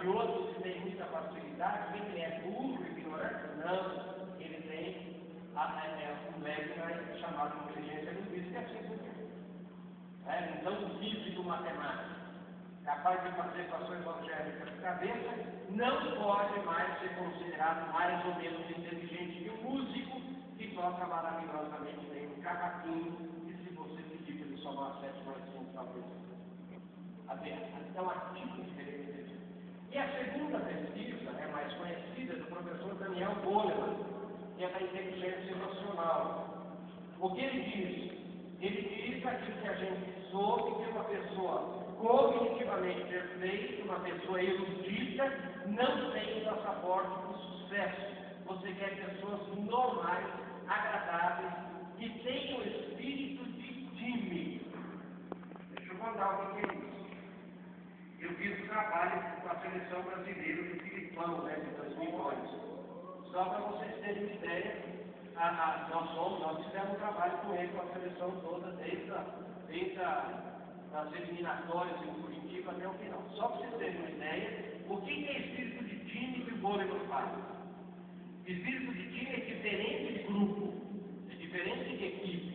e outros que têm muita facilidade? Ele é burro, ignorante? Não, ele tem um método chamado de inteligência linguística, então, o físico matemático, capaz de fazer equações algébricas de cabeça, não pode mais ser considerado mais ou menos inteligente que o músico que toca maravilhosamente bem no cavaquinho. Só uma 7 mais 5, talvez. Então, há tipos diferentes. E a segunda pesquisa é mais conhecida do professor Daniel Goleman, que é da inteligência emocional. O que ele diz? Ele diz aquilo que a gente soube, que uma pessoa cognitivamente perfeita, uma pessoa erudita, não tem o passaporte do sucesso. Você quer pessoas normais, agradáveis, que tenham espírito de time. Deixa eu contar o que é isso. Eu fiz um trabalho com a seleção brasileira do Filipão, né, de 2011. Só para vocês terem uma ideia, nós fizemos um trabalho com ele, com a seleção toda, desde a nas eliminatórias em Curitiba até o final. Só para vocês terem uma ideia, o que é espírito de time que o vôlei não faz? Espírito de time é diferente de grupo, é diferente de equipe.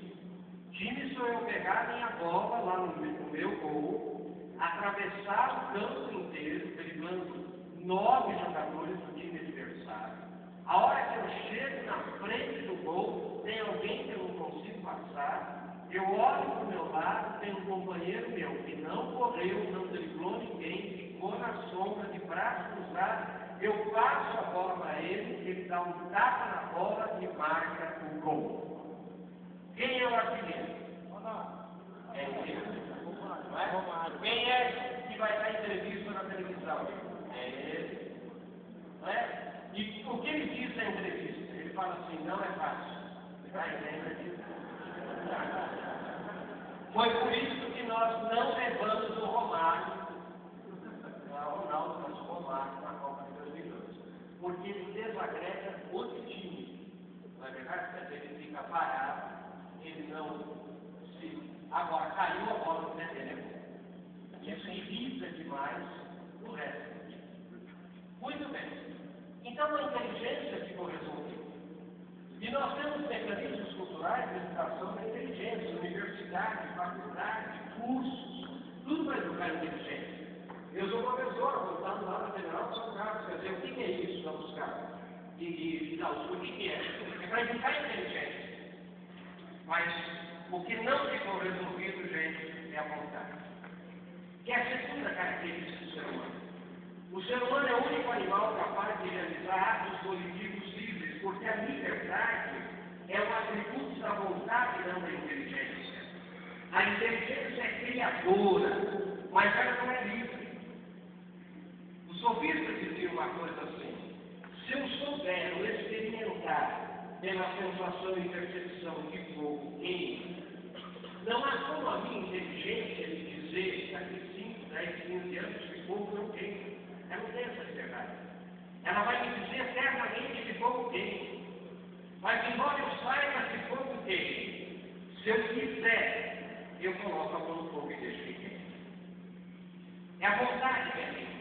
Time sou eu pegar minha bola lá no meu gol, atravessar o campo inteiro, driblando 9 jogadores do time adversário. A hora que eu chego na frente do gol, tem alguém que eu não consigo passar, eu olho para o meu lado, tem um companheiro meu que não correu, não driblou ninguém, ficou na sombra, de braço cruzado, eu passo a bola para ele, ele dá um tapa na bola e marca o gol. Quem é o artilheiro? É ele. Não é? Quem é que vai dar entrevista na televisão? É ele. Não é? E o que ele diz na entrevista? Ele fala assim, não é fácil. Está entendendo? Foi por isso que nós não levamos o Romário, não o Ronaldo, mas o Romário na Copa de 2002. Porque ele desagrega outro time. Não é verdade? Quer dizer, ele fica parado, ele não se... Agora, caiu a bola no pé dele. Isso irrita demais o resto do time. Muito bem. Então, a inteligência ficou resolvida. E nós temos mecanismos culturais de educação da inteligência, universidade, faculdade, cursos, tudo para educar a inteligência. Eu sou professor, voltando lá na Federal de São Carlos, quer dizer, o que é isso da buscar? Não, o que é? É para educar a inteligência. Mas o que não ficou resolvido, gente, é a vontade. Que é a segunda característica do ser humano. O ser humano é o único animal capaz de realizar atos coletivos livres, porque a liberdade é um atributo da vontade e não da inteligência. A inteligência é criadora, mas ela não é livre. O sofista dizia uma coisa assim: se eu souber ou experimentar pela sensação e percepção de fogo quente, não há como a minha inteligência me dizer daqui 5, 10, 15 anos que fogo não quente. Ela não tem essa liberdade. Ela vai me dizer eternamente que fogo quente. Mas embora eu saiba que fogo quente, se eu quiser, eu coloco a mão no fogo e deixo que quente. É a vontade que é livre.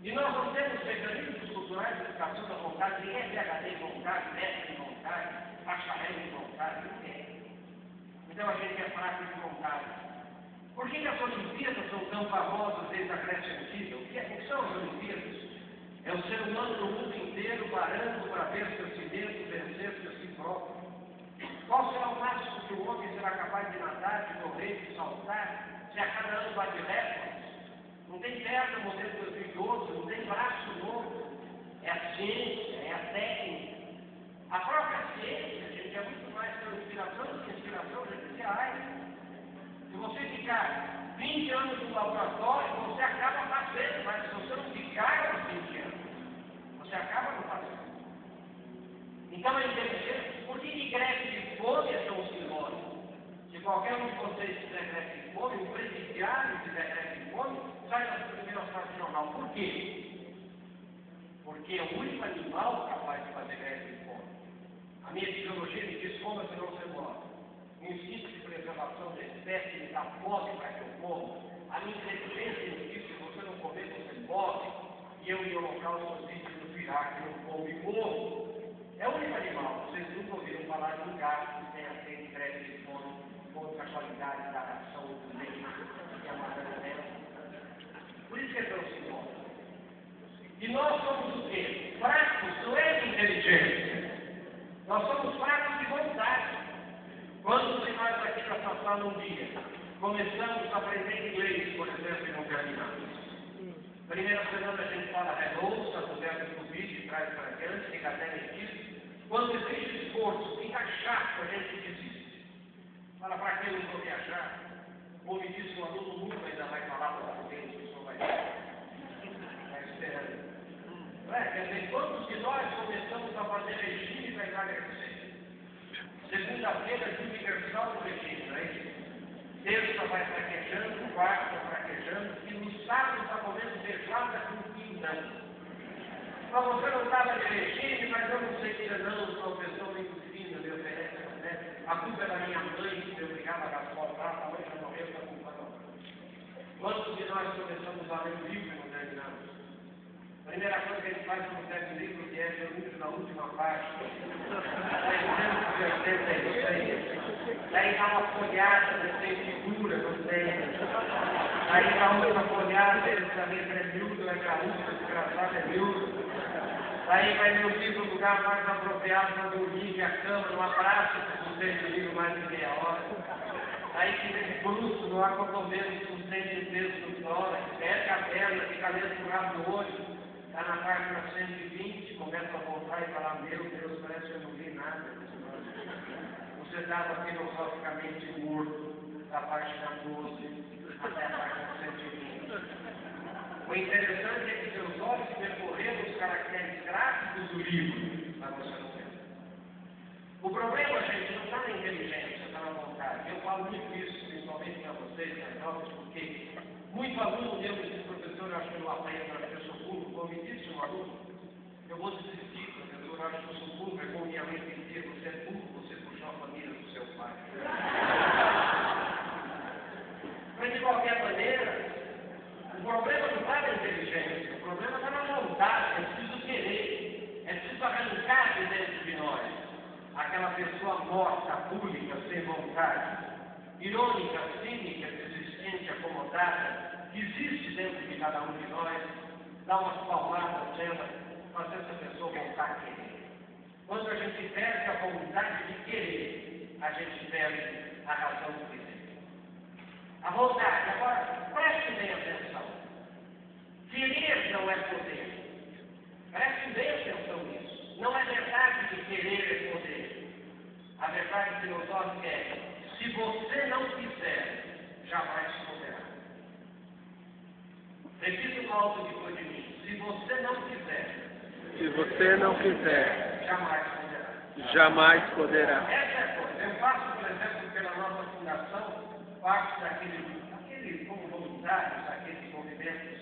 E nós não temos mecanismos culturais de educação da vontade, ninguém é PhD em vontade, mestre em vontade, bacharel em vontade, ninguém. Então a gente é fraco de vontade. Por que as Olimpíadas são tão famosas desde a Grécia Antiga? O que são as Olimpíadas? É o ser humano no mundo inteiro parando para ver-se a si mesmo, vencer-se a si próprio. Qual será o máximo que o homem será capaz de nadar, de correr, de saltar, se a cada ano bate recordes? Não tem perna no modelo 2012, não tem braço novo. É a ciência, é a técnica. A própria ciência, gente, é muito mais pela inspiração do que inspiração artificiais. Se você ficar 20 anos no laboratório, você acaba fazendo, mas se você não ficar nos 20 anos, você acaba não fazendo. Então a inteligência, por que greve de fome é tão simbólico? Se qualquer um de vocês fizer greve de fome, um presidiário fizer greve de fome, sai das primeiras partes do jornal. Por quê? Porque é o único animal capaz de fazer greve de fome. A minha fisiologia me diz como se não se morre. O instinto de preservação da espécie me dá fome para que eu coma. A minha inteligência me diz que se você não comer, você morre. E eu, em holocausto, vídeo do Iraque, não como e morro. É o único animal. Vocês nunca ouviram falar de um gato que tenha feito greve de fome contra a qualidade da ração do leite e a matéria. Por isso que é tão simbólico. E nós somos o quê? Fracos, não é de inteligência. Nós somos fracos de vontade. Quantos de nós aqui nessa sala um dia começamos a aprender inglês, por exemplo, e não terminamos? Primeira semana a gente fala hello, Santo Verbo do vídeo, de trás para diante, fica até metido. Quando existe esforço, fica chato, a gente desiste. Fala, para que eu não vou viajar? Ou me diz que o aluno nunca ainda vai falar português, que só vai esperando. Não é? Quer dizer, quantos de nós começamos a fazer regime para emagrecer? Segunda-feira é universal do regime, não é isso? Terça vai fraquejando, quarta fraquejando, e no sábado está comendo feijoada com quintão. Mas você não estava de regime, mas eu não sei que não, sou uma pessoa muito fina, me oferece, né? A culpa é da minha mãe, que me obrigava a raspar o braço, a mãe já morreu, está culpa não. Quantos de nós começamos a ler o livro e não terminamos? A primeira coisa que a gente faz quando pega o livro, que é na última página, 386. Daí dá uma folhada, não tem figura, não tem. Aí dá outra folhada, ele também é miúdo, é gaúcho, desgraçado é miúdo. Daí vai ler o livro no lugar mais apropriado para dormir, a cama, numa praça, que não tem livro mais de meia hora. Aí fica de bruxo, no acompanhamento, com 100 pesos no dólar, pega a perna, fica lendo o rabo do olho, está na página 120, começa a voltar e falar, meu Deus, parece que eu não vi nada. Você estava filosoficamente morto, da página 12 até a página 120. O interessante é que seus olhos percorreram os caracteres gráficos do livro, mas você não vê. O problema, gente, não está na inteligência, está na vontade. Eu falo muito isso, principalmente para vocês, mais jovens, porque muito aluno meu me diz, professor, eu acho que eu aprendo, eu sou burro. Como me disse um aluno, eu vou desistir, professor, eu acho que eu sou burro, é como minha mãe dizia, você é burro, você puxou a família do seu pai. Mas, de qualquer maneira, o problema não está na inteligência, o problema está na vontade, é preciso querer, é preciso arrancar de dentro de nós aquela pessoa morta, pública, sem vontade, irônica, cínica, desistente, acomodada, que existe dentro de cada um de nós, dá umas palmadas nela, fazer essa pessoa voltar a querer. Quando a gente perde a vontade de querer, a gente perde a razão de viver. A vontade, agora, preste bem atenção. Querer não é poder. Preste bem atenção nisso. Não é verdade que querer é poder. A verdade filosófica é, se você não quiser, jamais poderá. Repita o alto depois de mim. Se você não quiser, jamais poderá. Jamais poderá. Essa é a coisa. Eu faço, por exemplo, pela nossa fundação, parte daqueles como voluntários, aqueles movimentos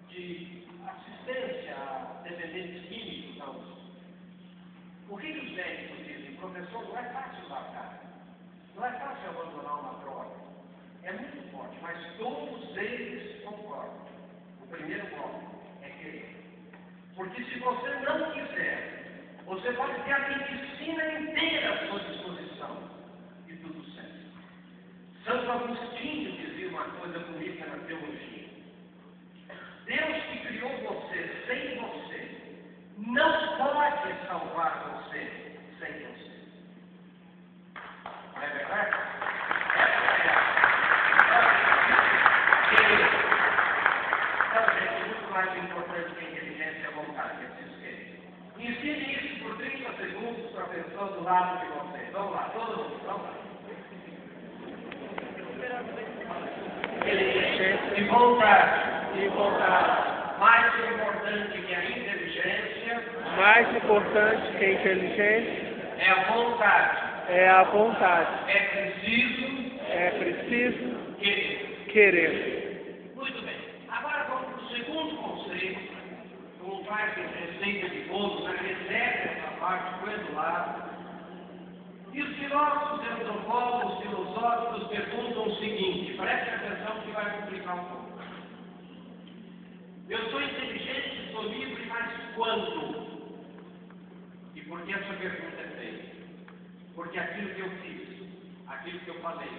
de assistência a dependentes químicos da USP. O que os médicos dizem? Professor, não é fácil largar. Não é fácil abandonar uma droga. É muito forte, mas todos eles concordam. O primeiro bloco é querer. Porque se você não quiser, você pode ter a medicina inteira à sua disposição. E tudo certo. Santo Agostinho dizia uma coisa bonita na teologia. Deus que criou você sem você, não pode salvar você sem você. Não é verdade? Então, gente, muito mais importante que a inteligência é a vontade, é preciso querer. Ensine isso por 30 segundos para a pessoa do lado de você. Vamos lá, todo mundo, vamos lá. Inteligência e vontade. Mais importante que a inteligência. É a vontade. É preciso querer. Muito bem. Agora vamos para o segundo conceito. Como faz em receita de bolo, na reserva essa parte do lado. E os filósofos, antropólogos, filosóficos perguntam o seguinte, preste atenção que vai complicar um pouco. Eu sou inteligente, sou livre, mas quando? E por que essa pergunta é feita? Porque aquilo que eu fiz, aquilo que eu falei,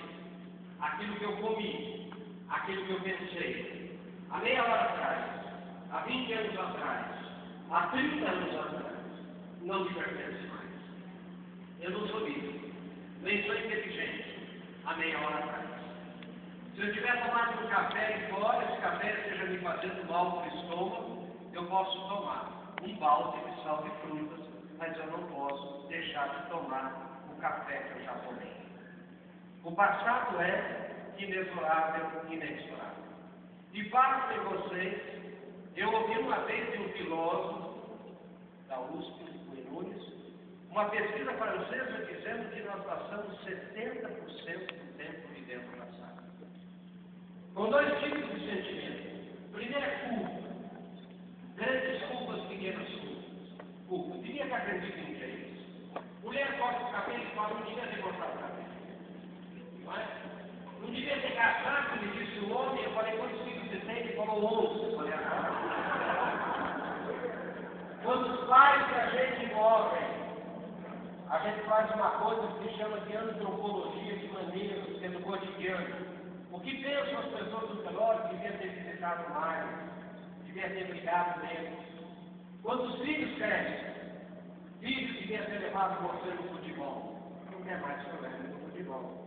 aquilo que eu comi, aquilo que eu pensei, há meia hora atrás, há 20 anos atrás, há 30 anos atrás, não me pertence mais. Eu não sou livre, nem sou inteligente, há meia hora atrás. Se eu tiver tomado um café, embora esse café esteja me fazendo mal para o estômago, eu posso tomar um balde de sal de frutas, mas eu não posso deixar de tomar o café que eu já tomei. O passado é inexorável, inexorável. E falo para vocês, eu ouvi uma vez de um filósofo da USP, o Nunes, uma pesquisa francesa dizendo que nós passamos 70% do tempo vivendo na sala. Com dois tipos de sentimentos. Primeiro é culpa. Grandes culpas, pequenas culpas. Culpa. Devia que acredito em Deus. Mulher corta o cabelo e fala, não devia ter cortado o cabelo. Não é? Não devia ter casado, me disse o homem, eu falei, quantos filhos você tem? Ele falou 11. Eu falei, quando os pais da gente morrem, a gente faz uma coisa que se chama de antropologia de maneiras, que é do cotidiano. O que pensam as pessoas do velório? Devia ter visitado mais, devia ter brigado menos. Quando os filhos crescem, filhos devia ter levado você no futebol. Não é mais que eu levo no futebol.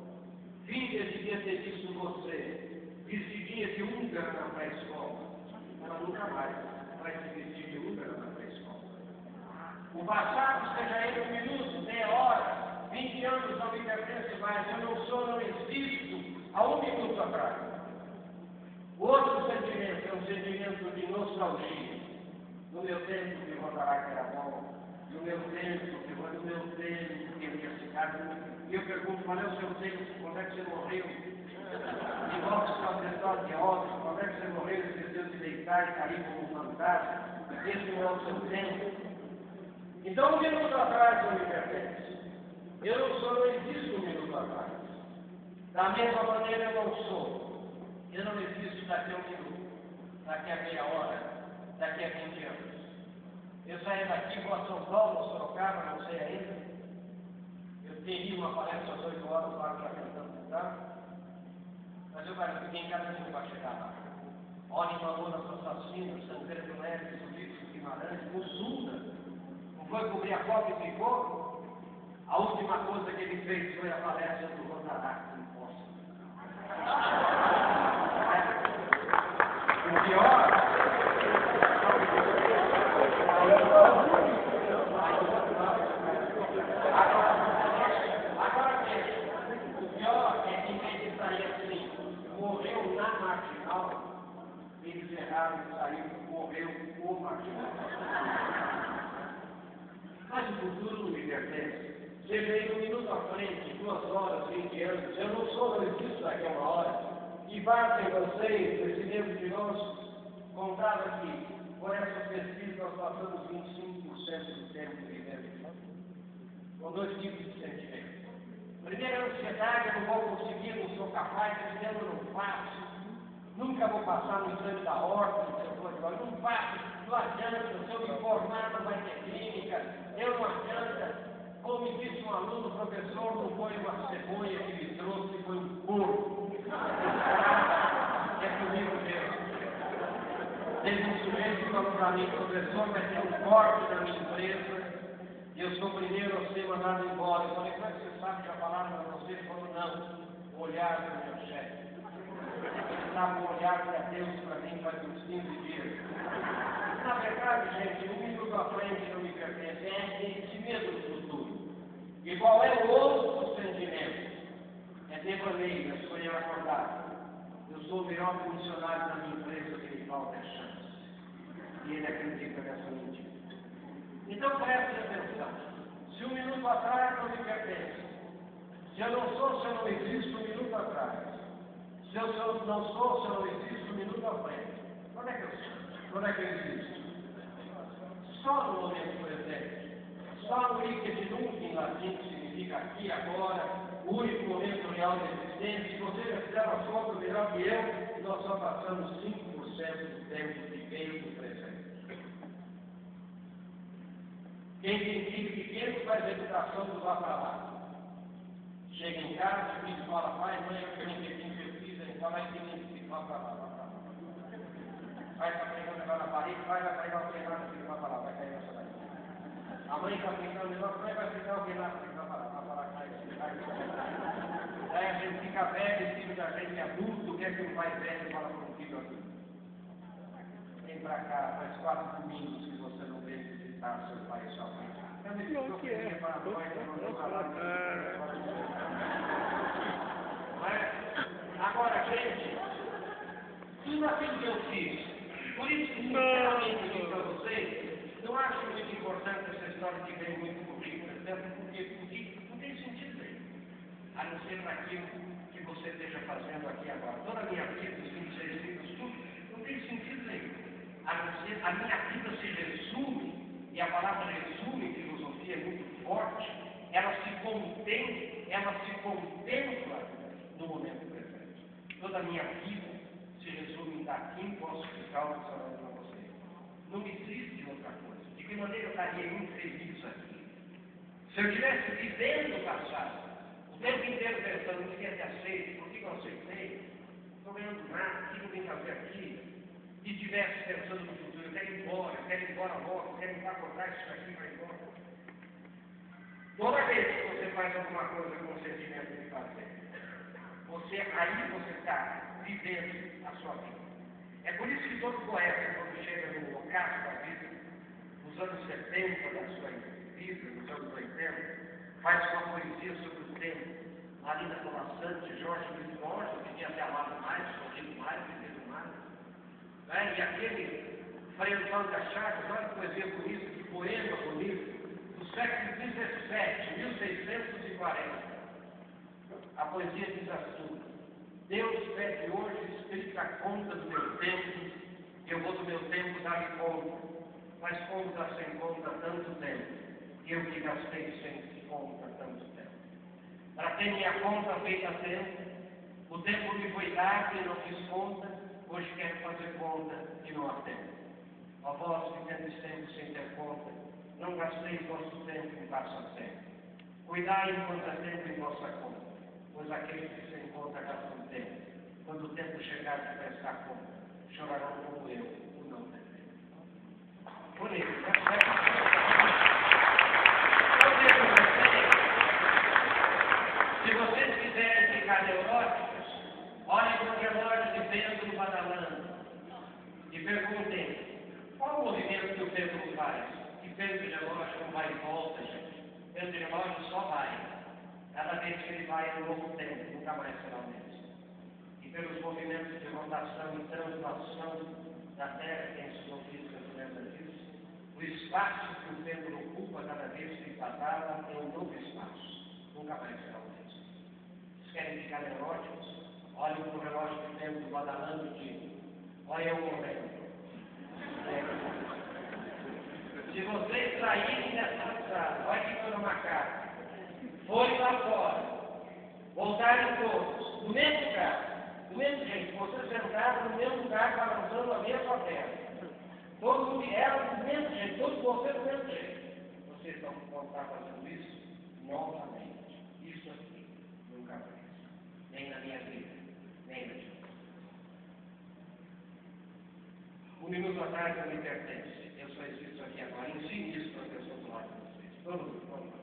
Filha devia ter visto você vestidinha de húngara na pré-escola. Ela nunca mais vai se vestir de húngara na pré-escola. O passado, seja ele 1 minuto, meia hora, 20 anos, não me pertence mais. Eu não sou, não existo há 1 minuto atrás. Outro sentimento é um sentimento de nostalgia. No meu tempo que Rotaract era bom, no meu tempo que eu ia ficar. E eu pergunto, qual é o seu tempo? Quando é que você morreu? Igual que o sacerdote de Óbvio, quando é que você morreu? Esqueceu de deitar e cair como um fantasma? Esse não é o seu tempo. Então, 1 minuto atrás eu me pertence. Eu não sou, não existo 1 minuto atrás. Da mesma maneira eu não sou. Eu não existo daqui a 1 minuto, daqui a meia hora, daqui a 20 anos. Eu saí daqui, vou a São Paulo, Sorocaba, não sei ainda. Eu teria uma palestra às 8 horas, o barco já cantando, tá? Mas eu quero que em cada dia vai chegar lá. Olhem para todas as assassinas, Tancredo Neves, Ulisses Guimarães, Mussunda. Não foi cobrir a copa e ficou? A última coisa que ele fez foi a palestra do Rotaract em Poço. O pior... Agora mesmo, o pior é que em vez de sair assim, morreu na marginal, eles erraram e saiu, morreu o marginal. Mas o futuro não me pertence. Seja aí 1 minuto à frente, 2 horas, 20 anos, eu não sou, não existo daqui a 1 hora. E basta vocês, esse mesmo de nós, contar aqui, por essas pesquisas nós passamos 25% do tempo vivendo. Com 2 tipos de sentimentos. Primeiro, a ansiedade, eu não vou conseguir, não sou capaz, eu não faço. Nunca vou passar no exame da ordem, não faço, não adianta, se eu me informar não vai ter clínica, eu não adianta. Como me disse um aluno, o professor não foi uma cegonha que me trouxe, foi um porco. É comigo mesmo. Teve um sujeito que falou para mim, professor, vai ter um corte na minha empresa, e eu sou o primeiro a ser mandado embora. Eu falei, como é que você sabe, já falaram para você? Ele falou, não, o olhar do meu chefe. Ele dava um olhar para Deus para mim faz uns 15 dias. Na verdade, gente, 1 minuto à frente não me pertence, é esse medo do futuro. E qual é o outro sentimento? É devaneio, é sonhar acordado. Eu sou o melhor funcionário da minha empresa, que me falta é chance. E ele acredita nessa mentira. Então preste atenção. Se 1 minuto atrás não me pertence, se eu não sou, se eu não existo 1 minuto atrás, se eu não sou, se eu não existo 1 minuto à frente, quando é que eu sou? Quando é que eu existo? Só no momento presente. Só no Icet Nunc, em latim, que significa aqui, agora, o único momento real de existência. Se você já fizer uma conta melhor que eu, nós só passamos 5% do tempo de meio do presente. Quem tem filho pequeno faz a educação do vá para lá. Chega em casa, o filho fala, pai, mãe, eu tenho que pesquisa, ele fala, e tem vá para lá, vá para lá. Vai para pegar, levar na parede, vai pegar o queimado, filho, vá para lá, vai cair nessa daí. A mãe está aplicando o negócio, vai ficar o queimado, filho, vá para lá, cai. Aí a gente fica velho, o filho da gente é adulto, o que é que o pai velho fala para um filho adulto? Vem para cá, faz 4 domingos que você não vem visitar seu pai e sua mãe. Não que é. Agora, gente, tudo aquilo que eu fiz, por isso que, sinceramente, digo para vocês, não acho muito importante essa história de ver muito currículo, porque não tem sentido aí, a não ser para aquilo que você esteja fazendo aqui agora. Toda a minha vida, os 26 filhos, tudo, não tem sentido nenhum, a não ser a minha vida se resume, e a palavra resume, filosofia é muito forte, ela se contempla no momento presente. Toda a minha vida se resume em dar quem posso ficar funcionando para você. Não existe outra coisa. De que maneira eu estaria infeliz aqui? Se eu estivesse vivendo o passado, o tempo inteiro pensando, não queria ter aceito, por que eu aceitei? Não estou ganhando nada, o que eu vim fazer aqui? E estivesse pensando no futuro, eu quero ir embora logo, eu quero empacotar isso aqui para ir embora. Toda vez que você faz alguma coisa com o sentimento de fazer, aí você está vivendo a sua vida. É por isso que todo poeta, quando chega no ocaso da vida, nos anos 70 da sua vida, nos anos 80, faz uma poesia sobre o tempo. Marina Colassante, Jorge Luiz Borges, que tinha se amado mais, sorrido mais, vivido mais. Né? E aquele Frei Antônio da Chagas, olha que poesia bonita, que poema bonito, do século XVII, 1640. A poesia diz assim: Deus pede hoje escrita a conta do meu tempo, eu vou do meu tempo dar-lhe conta. Mas como dar sem conta tanto tempo? Eu que gastei sem conta tanto tempo. Para quem minha conta feita a tempo, o tempo me foi dado e não fiz conta, hoje quero fazer conta e não há tempo. Ó vós que tendes tempo sem ter conta, não gasteis vosso tempo em passatempo. Cuidai enquanto há tempo em vossa conta, pois aqueles que sem conta gastam tempo, quando o tempo chegar de prestar conta, chorarão como eu, o não ter tempo. Bonito, né? Se vocês quiserem ficar neuróticos, olhem para o relógio de pêndulo badalando e perguntem: qual o movimento que o pêndulo faz? Que pêndulo de relógio não vai e volta, gente. Pêndulo de relógio só vai. Cada vez que ele vai é um novo tempo, nunca mais será o mesmo. E pelos movimentos de rotação e translação da Terra, quem estudou física se lembra disso, o espaço que o pêndulo ocupa cada vez que badala é um novo espaço, nunca mais será o mesmo. Vocês querem ficar neuróticos? Olhem para o relógio de pêndulo badalando e digam: olha o momento. Se vocês saírem dessa sala, olha que foi uma casa, forem lá fora, voltarem todos, no mesmo lugar, do mesmo jeito, vocês sentaram no mesmo lugar, balançando a mesma perna. Todo mundo era do mesmo jeito, todos vocês do mesmo jeito. Vocês vão estar fazendo isso novamente. Isso aqui nunca mais. Nem na minha vida, nem na de vocês. Um minuto atrás não me pertence. Eu só existo aqui agora. Ensine isso para as pessoas do lado de vocês. Todo mundo, vamos.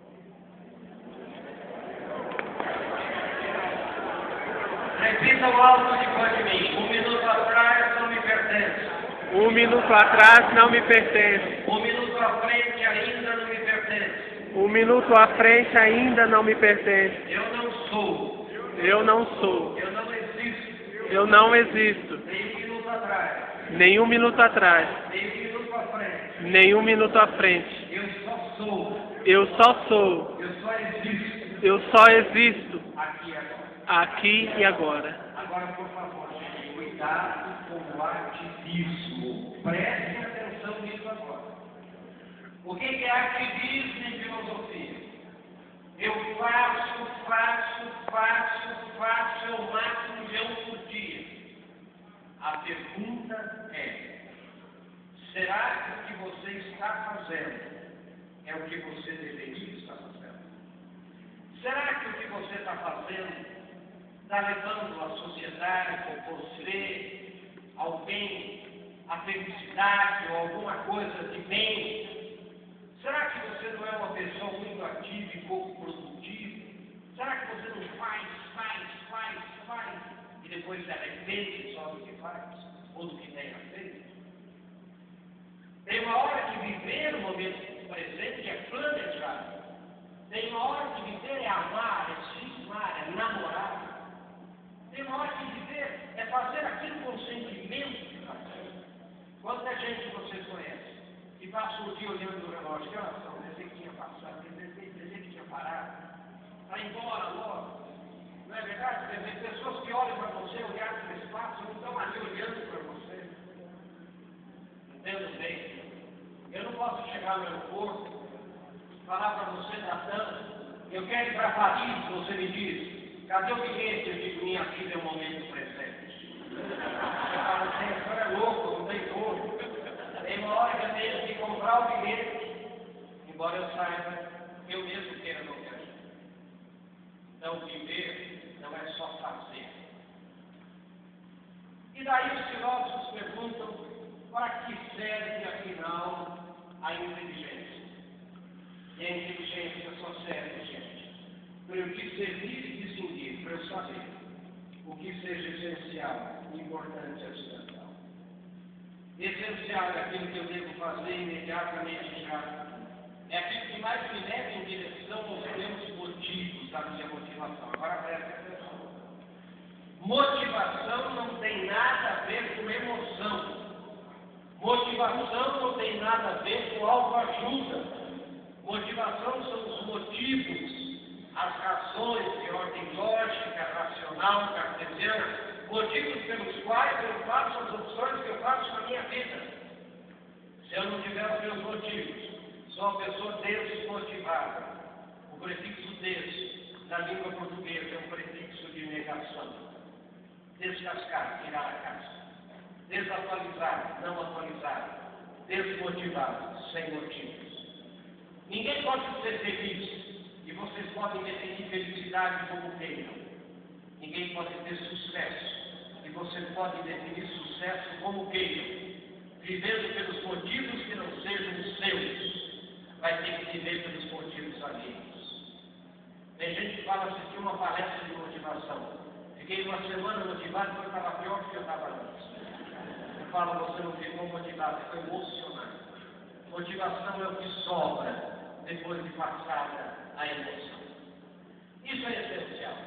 Repitam alto depois de mim. Um minuto atrás não me pertence. Um minuto atrás não me pertence. Um minuto à frente ainda não me pertence. Um minuto à frente ainda não me pertence. Eu não sou. Eu não sou. Eu não existo. Eu não existo. Nem um minuto atrás. Nenhum minuto atrás. Nem um minuto à frente. Nenhum minuto à frente. Eu só sou. Eu só sou. Eu só existo. Eu só existo. Aqui e agora. Aqui e agora. Agora, por favor, gente, cuidado com o ativismo. Prestem atenção nisso agora. O que é ativismo em filosofia? Eu faço o máximo de um por dia. A pergunta é: será que o que você está fazendo é o que você deveria estar fazendo? Será que o que você está fazendo está levando a sociedade, ou você, alguém, a felicidade ou alguma coisa de bem? Será que você não é uma pessoa muito ativa e pouco produtiva? Será que você não faz e depois se arrepende só do que faz ou do que tenha feito? Tem uma hora de viver o momento presente é planejar. Tem uma hora de viver é amar, é cismar, é namorar. Tem uma hora de viver é fazer aquilo com sentimento de fazer. Quanta gente vocês conhecem que passa o dia olhando o relógio? Que horas são? Pensei que tinha passado, pensei que tinha parado. Vai embora logo. Não é verdade? Tem pessoas que olham para você, olham para o espaço, não estão ali olhando para você. Entendo bem. Eu não posso chegar no aeroporto, falar para você tratando, eu quero ir para Paris, você me diz, cadê o bilhete? Eu digo, minha vida é o momento presente. Você fala assim, o senhor é louco, não tem como. Tem uma hora que eu tenho que comprar o bilhete, embora eu saiba, eu mesmo queira não viajar. Então, viver não é só fazer. E daí os filósofos perguntam, para que serve, afinal, a inteligência? E a inteligência só serve, gente, para eu discernir e distinguir, para eu saber o que seja essencial, importante e acidental. Essencial é aquilo que eu devo fazer imediatamente já. É aquilo que mais me leva em direção aos meus motivos, da minha motivação. Agora presta atenção. Motivação não tem nada a ver com emoção. Motivação não tem nada a ver com autoajuda. Motivação são os motivos, as razões de ordem lógica, racional, cartesiana, motivos pelos quais eu faço as opções que eu faço na minha vida. Se eu não tiver os meus motivos, sou uma pessoa desmotivada. O prefixo des, na língua portuguesa, é um prefixo de negação. Descascar, tirar a casca. Desatualizado, não atualizado. Desmotivado, sem motivos. Ninguém pode ser feliz, e vocês podem definir felicidade como queiram. Ninguém pode ter sucesso, e vocês podem definir sucesso como queiram. Vivendo pelos motivos que não sejam os seus, vai ter que viver pelos motivos alheios. Tem gente que fala, assisti uma palestra de motivação. Fiquei uma semana motivado porque eu estava pior do que eu estava antes. Eu falo, você não ficou motivado, ficou emocionado. Motivação é o que sobra depois de passada a emoção. Isso é essencial.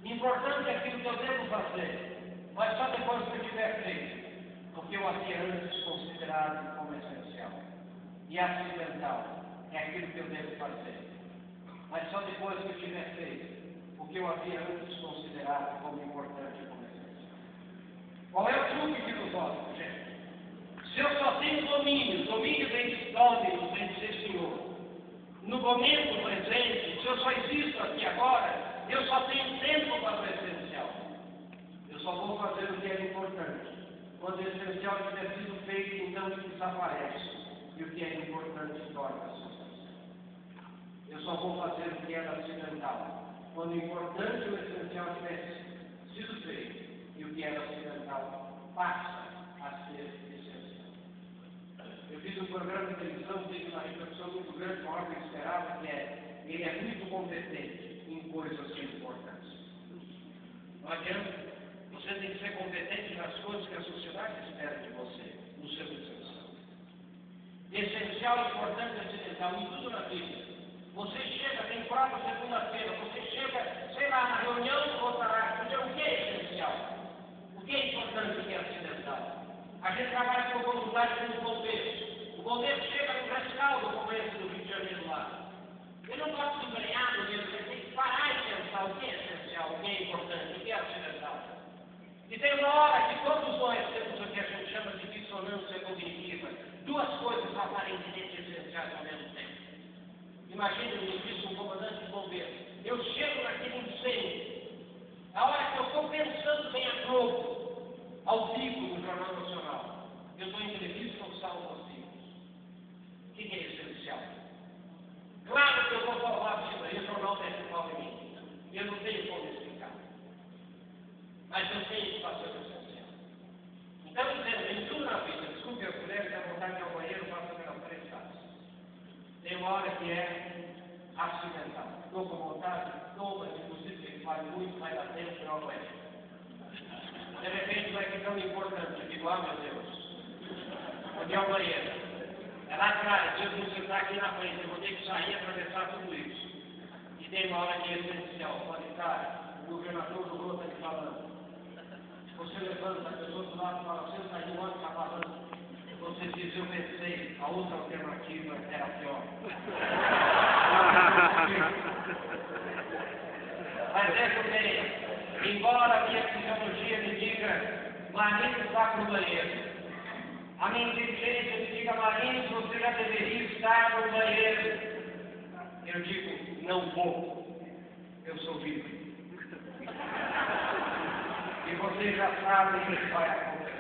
Importante é aquilo que eu devo fazer, mas só depois que eu tiver feito o que eu havia antes considerado como essencial. E acidental é aquilo que eu devo fazer, mas só depois que eu tiver feito o que eu havia antes considerado como importante e como essencial. Qual é o truque filosófico, gente? Se eu só tenho domínio vem de Dominus, vem de ser Senhor. No momento presente, se eu só existo aqui agora, eu só tenho tempo para o essencial. Eu só vou fazer o que é importante. Quando o essencial tiver sido feito, então ele desaparece. E o que é importante torna-se. Eu só vou fazer o que era acidental. Quando o importante e o essencial tiver sido feito, e o que era acidental passa a ser essencial. Eu fiz um programa de televisão, tive uma repercussão muito grande, maior que eu esperava, que é, ele é muito competente em coisas sem importância. Não adianta, você tem que ser competente nas coisas que a sociedade espera de você, no seu essencial. Essencial, importante e acidental, em tudo na vida. Você chega, tem prova segunda-feira, você chega, sei lá, na reunião do Rotaract, o que é essencial? O que é importante e o que é acidental? A gente trabalha com voluntários nos bombeiros. O bombeiro chega no rescaldo do começo do Rio de Janeiro lá. Ele não pode se embrenhar no mesmo, ele tem que parar e pensar o que é essencial, o que é importante, o que é acidental. E tem uma hora que todos nós temos o que a gente chama de dissonância cognitiva. Duas coisas aparentemente essenciais ao mesmo tempo. Imagina, me disse um comandante de bombeiro. Eu chego naquele incêndio. A hora que eu estou pensando bem a Globo, ao vivo no Jornal Nacional, eu dou entrevista ao salvo aos vivos. O que é essencial? Claro que eu vou falar disso aí, o jornal deve falar em mim. Eu não tenho como explicar. Mas eu tenho que fazer o essencial. Então, em tudo na vida, desculpe as mulheres, a vontade de ir ao banheiro, faço pelas 3 fases. Tem uma hora que é acidental. Estou com vontade, estou, mas inclusive ele vale muito, vai dar tempo para o banheiro. De repente vai ficando importante, eu digo, meu Deus, vou ir ao banheiro. É lá atrás, eu vou sentar aqui na frente, eu vou ter que sair e atravessar tudo isso. E tem uma hora que é essencial, pode estar o governador do Rota lhe falando. Você levanta, a pessoa do lado fala, você está aí, o outro está falando. Você diz, eu pensei, a outra alternativa era pior. Mas veja bem, embora a minha fisiologia me diga, Marinho, vá para o banheiro. A minha inteligência me diga, Marinho, você já deveria estar no banheiro. Eu digo, não vou. Eu sou livre. E e vocês já sabem o que vai acontecer.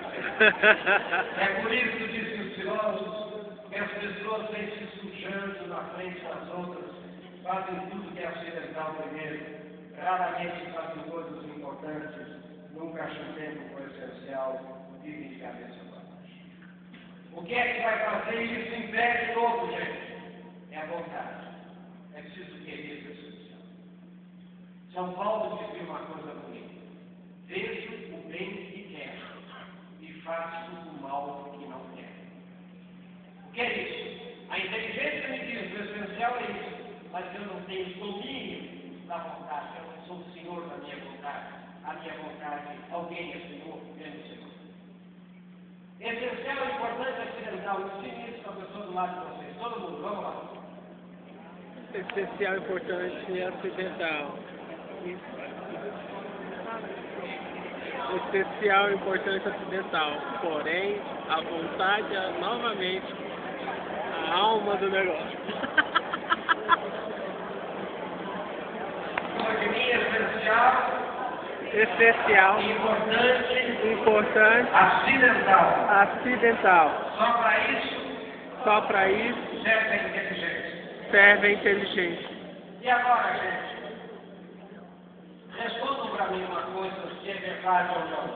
É por isso que dizem os filósofos que as pessoas vêm se sujando na frente das outras, fazem tudo que é acidental primeiro, raramente fazem coisas importantes, nunca acham tempo para o essencial, vivem de cabeça para baixo. O que é que vai fazer isso em pé de novo, gente? É a vontade. É preciso querer o essencial. São Paulo dizia uma coisa bonita: vejo o bem que quero e faço o mal que não quero. O que é isso? A inteligência me diz o essencial é isso, mas eu não tenho domínio da vontade, eu não sou o senhor da minha vontade. A minha vontade, alguém é senhor, menos senhor. Essencial, importante, acidental. Ensine isso para a pessoa do lado de vocês. Todo mundo, vamos lá. Essencial, importante e acidental. Essencial, importante e acidental. Porém, a vontade é novamente a alma do negócio. De mim, essencial. Essencial, importante, acidental. Só para isso serve a inteligência. E agora, gente? Respondam para mim uma coisa, se é verdade ou não.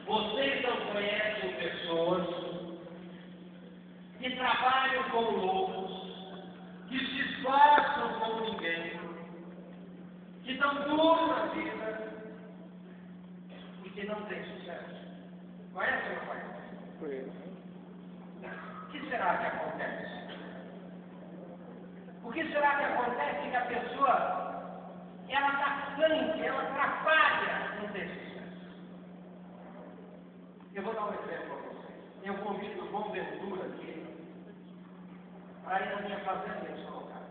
Vocês não conhecem pessoas que trabalham com loucos, que se esforçam com ninguém, que dão duro na vida e que não têm sucesso? Conhece ou não conhece? Conheço. O que será que acontece? O que será que acontece que a pessoa, ela dá sangue, ela atrapalha não ter sucesso? Eu vou dar um exemplo para vocês. Eu convido o João Ventura aqui para ir na minha fazenda em Sorocaba.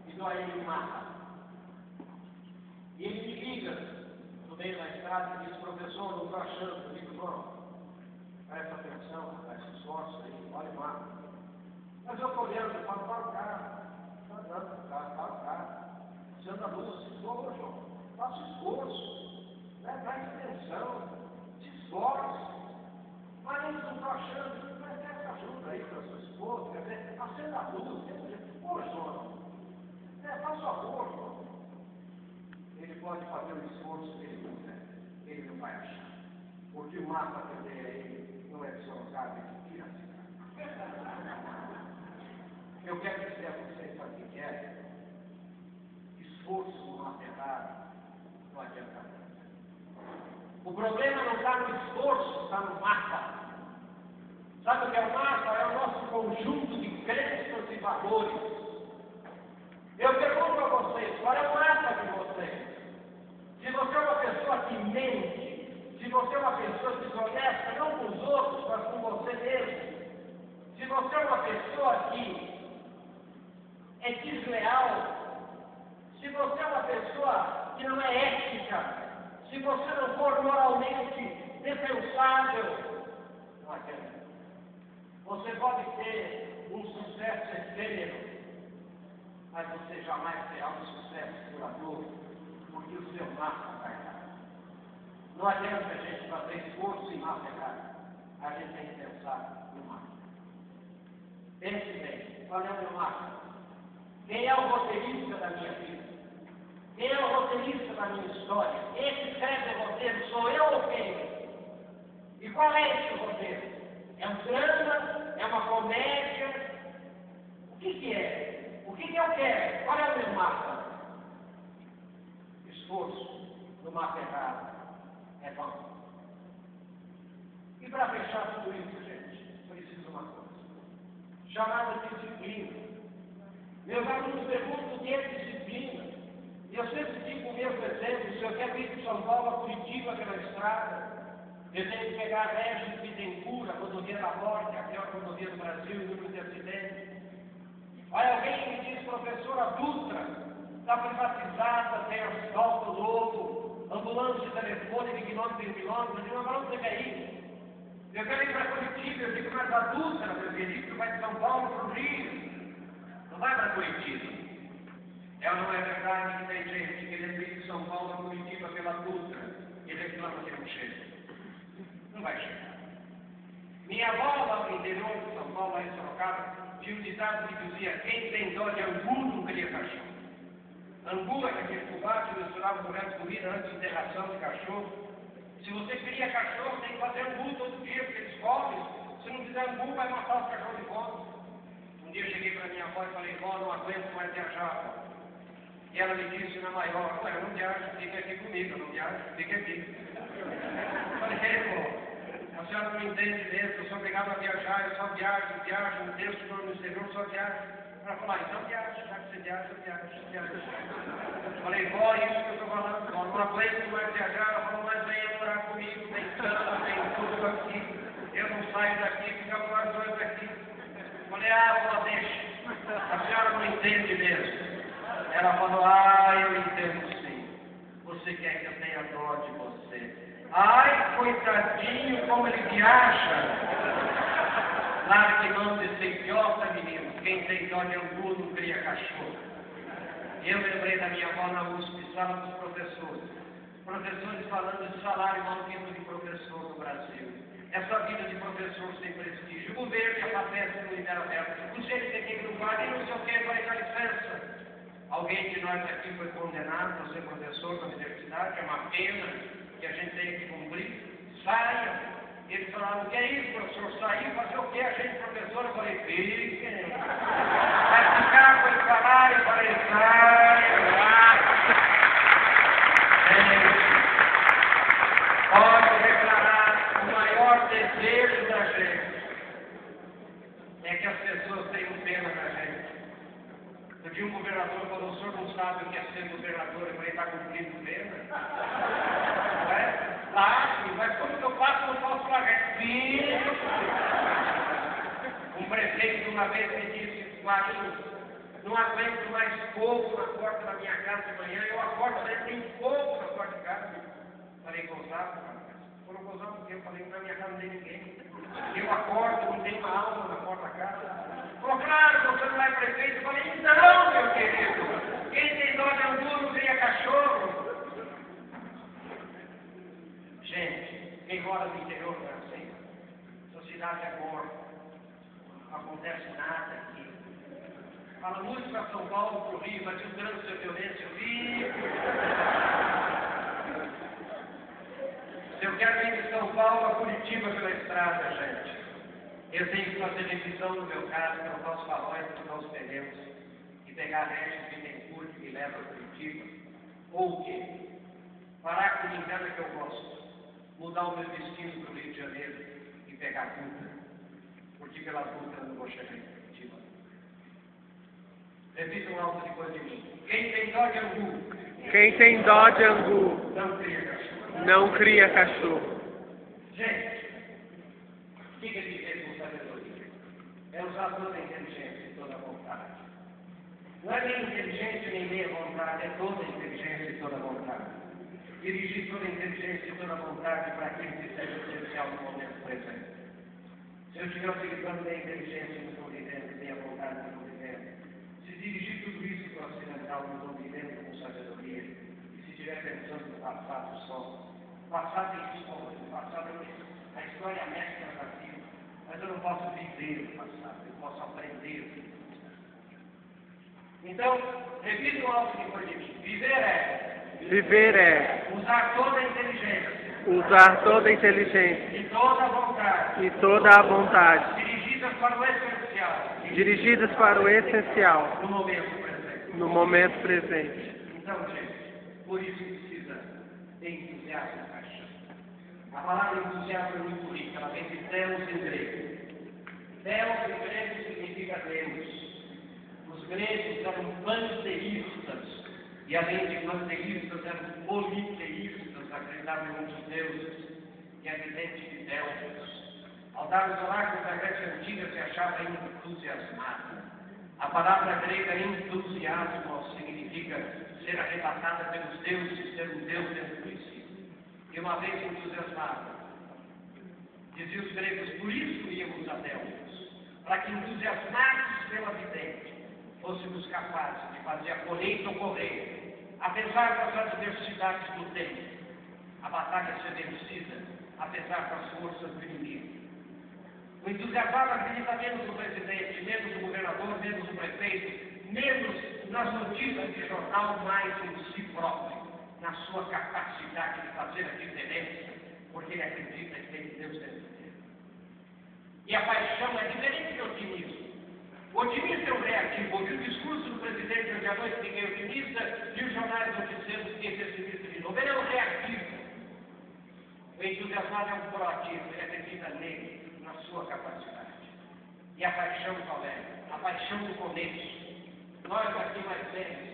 E dou a ele um mapa. E ele me liga no meio da estrada e diz: professor, não estou achando. Eu digo: João, presta atenção, rapaz, se esforça aí, olha o mapa. Mas eu estou olhando, eu falo: para o carro, está andando, para o carro. Você anda muito, se esforça, João. Faça esforço, né? Presta atenção, se esforce. Mas eles não estão achando, mas peça ajuda aí para sua esposa, quer dizer, acenda a luz, pô, João, faz favor, João. Ele pode fazer o esforço que ele quiser, ele não vai achar. Porque o mapa que eu dei a ele não é de Sorocaba, é de Piracicaba. Eu quero dizer a vocês, sabe o que é? Esforço no mapa errado não adianta nada. O problema não está no esforço, está no mapa. Sabe o que é o mapa? É o nosso conjunto de crenças e valores. Eu pergunto a vocês: qual é o mapa de vocês? Se você é uma pessoa que mente, se você é uma pessoa desonesta, não com os outros, mas com você mesmo, se você é uma pessoa que é desleal, se você é uma pessoa que não é ética, se você não for moralmente defensável, não adianta. Você pode ter um sucesso efêmero, mas você jamais terá um sucesso duradouro, porque o seu mapa está errado. Não adianta a gente fazer esforço em mapa errado. A gente tem que pensar no mapa. Pense bem, qual é o meu mapa? Quem é o roteirista da minha vida? Quem é o roteirista da minha história? Esse escreve o roteiro, sou eu ou quem? E qual é esse roteiro? É um drama? É uma comédia? O que é? O que eu quero? Qual é o meu mapa? Esforço no mapa errado é bom. E para fechar tudo isso, gente, preciso de uma coisa chamada disciplina. Meus alunos perguntam o que é disciplina. E eu sempre digo o mesmo exemplo: se eu quero ir de São Paulo a Curitiba pela estrada, eu tenho que pegar a Regis Bittencourt, a rodovia da morte, a pior rodovia do Brasil, o número de acidentes. Aí alguém me diz: professora Dutra, está privatizada, tem asfalto novo, ambulância de telefone de quilômetro em quilômetro. Eu digo: mas onde você quer ir? Eu quero ir para Curitiba. Eu digo: mas a Dutra, meu querido, vai de São Paulo para o Rio. Não vai para Curitiba. É ou não é verdade que tem gente querendo ir de São Paulo a Curitiba pela Dutra? e reclama que não chega. Não vai chegar. Minha avó, lá no interior de São Paulo, lá em Sorocaba, tinha um ditado que dizia: quem tem dó de angu não cria cachorro. Angu era aquele fubá que misturava com o resto de comida antes de ração de cachorro. Se você cria cachorro, tem que fazer angu todo dia, porque eles comem. Se não fizer angu, vai matar os cachorros de fome. Um dia eu cheguei para minha avó e falei: vó, não aguento mais viajar. E ela me disse na maior: ué, eu não viajo, fica aqui comigo, eu não viajo, fica aqui. Eu falei: vó, a senhora não entende mesmo, eu sou obrigado a viajar, eu só viajo, um terço no exterior, só viajo. Ela falou: então viaja, já que você viaja, viaja. Eu falei: vó, isso que eu estou falando, vó, não aguento mais viajar. Ela falou: mas venha morar comigo, tem cama, tem tudo aqui, eu não saio daqui, ficamos nós dois aqui. Eu falei: vó, deixa, a senhora não entende mesmo. Ela falou: eu entendo sim, você quer que eu tenha dó de você. Ai, coitadinho, como ele viaja. Largue mão de ser idiota, menino. Quem tem dó de angu não cria cachorro. Eu lembrei da minha avó na USP, sala dos professores. Professores falando de salário maldito de professor no Brasil. Essa vida de professor sem prestígio. O governo e a FAPESP não libera verba. O CNPq não paga e não sei o que, vai dar licença. Alguém de nós aqui foi condenado a ser professor da universidade, é uma pena que a gente tenha que cumprir. Saia. Eles falaram: o que é isso, professor? Sair, fazer o quê? A gente, professor, eu falei: fiquem. Vai ficar com esse salário? Eu falei: saia. Pode declarar: o maior desejo da gente é que as pessoas tenham pena da gente. Um dia um governador falou: o senhor não sabe o que é ser governador? Eu falei: está cumprindo pena? Não é? Mas como que eu faço? Não posso pagar. Sim. Um prefeito uma vez me disse: Marinho, não aguento mais fogo na porta da minha casa de manhã. Eu acordo, tem fogo na porta de casa. Falei: gozado, rapaz. Foram gozado porque eu falei: na minha casa não tem ninguém. Eu acordo, não tem uma alma na porta da casa. Falou: claro, você não é prefeito. Eu falei: não, meu querido. Quem tem dó de angu não cria cachorro. Gente, quem mora no interior não é assim. Essa cidade é morta. Não acontece nada aqui. Fala muito para São Paulo, para o Rio, mas o trânsito é violência. Se eu quero ir de São Paulo a Curitiba pela estrada, gente, eu tenho que fazer revisão no meu carro, trocar os faróis, trocar os pneus, e pegar a rede que tem curto que me leva a Curitiba. Ou o quê? Parar com engano que eu gosto. Mudar o meu destino para o Rio de Janeiro e pegar a Dutra, porque pela Dutra eu não vou chegar em Curitiba. Repitam alto depois de mim: quem tem dó de angu? Quem tem dó de angu Não cria cachorro. não cria cachorro. Gente, o que é viver com sabedoria? É usar toda a inteligência e toda a vontade. Não é nem inteligência nem meia vontade, é toda a inteligência e toda a vontade. Dirigir toda a inteligência e toda a vontade para aquilo que seja essencial no momento presente. Se eu estiver utilizando a inteligência e não estou vivendo, nem a vontade não estou vivendo, se dirigir tudo isso para o ocidental não estou vivendo com sabedoria, e se estiver pensando no passado só, o passado é história, o passado é a história mestra da vida, mas eu não posso viver o passado, eu posso aprender. Então, repita o alto depois de mim: Viver é usar toda a inteligência usar toda a inteligência e toda a vontade e toda a vontade dirigidas para o essencial no momento presente. Então, gente, por isso precisa ter entusiasmo, caixa. A palavra entusiasmo é muito rica, ela vem de Theos em grego. Theos em grego significa Deus. Os gregos eram panteístas. E além de panteístas, eram politeístas, acreditavam em muitos deuses e evidente de deuses. Ao dar os oráculos da Grécia Antiga se achava entusiasmado. A palavra grega entusiasmo significa ser arrebatada pelos deuses, ser um Deus dentro de si. E uma vez entusiasmado, diziam os gregos: por isso íamos a Deus, para que entusiasmados pela vidente, fôssemos capazes de fazer a colheita ocorrer, apesar das adversidades do tempo, a batalha ser vencida, apesar das forças do inimigo. O entusiasmado acredita menos no presidente, menos no governador, menos no prefeito, menos nas notícias de jornal, mais em si próprio, na sua capacidade de fazer a diferença, porque ele acredita que tem Deus dentro dele. E a paixão é diferente do otimismo. O otimista é o reativo. Ouvi o discurso do presidente hoje à noite, fiquei otimista, e os jornais noticiando que fiquei pessimista de novo. Ele é um reativo. O entusiasmado é um proativo, ele acredita nele, na sua capacidade. E a paixão qual é? A paixão do começo. Nós aqui mais velhos,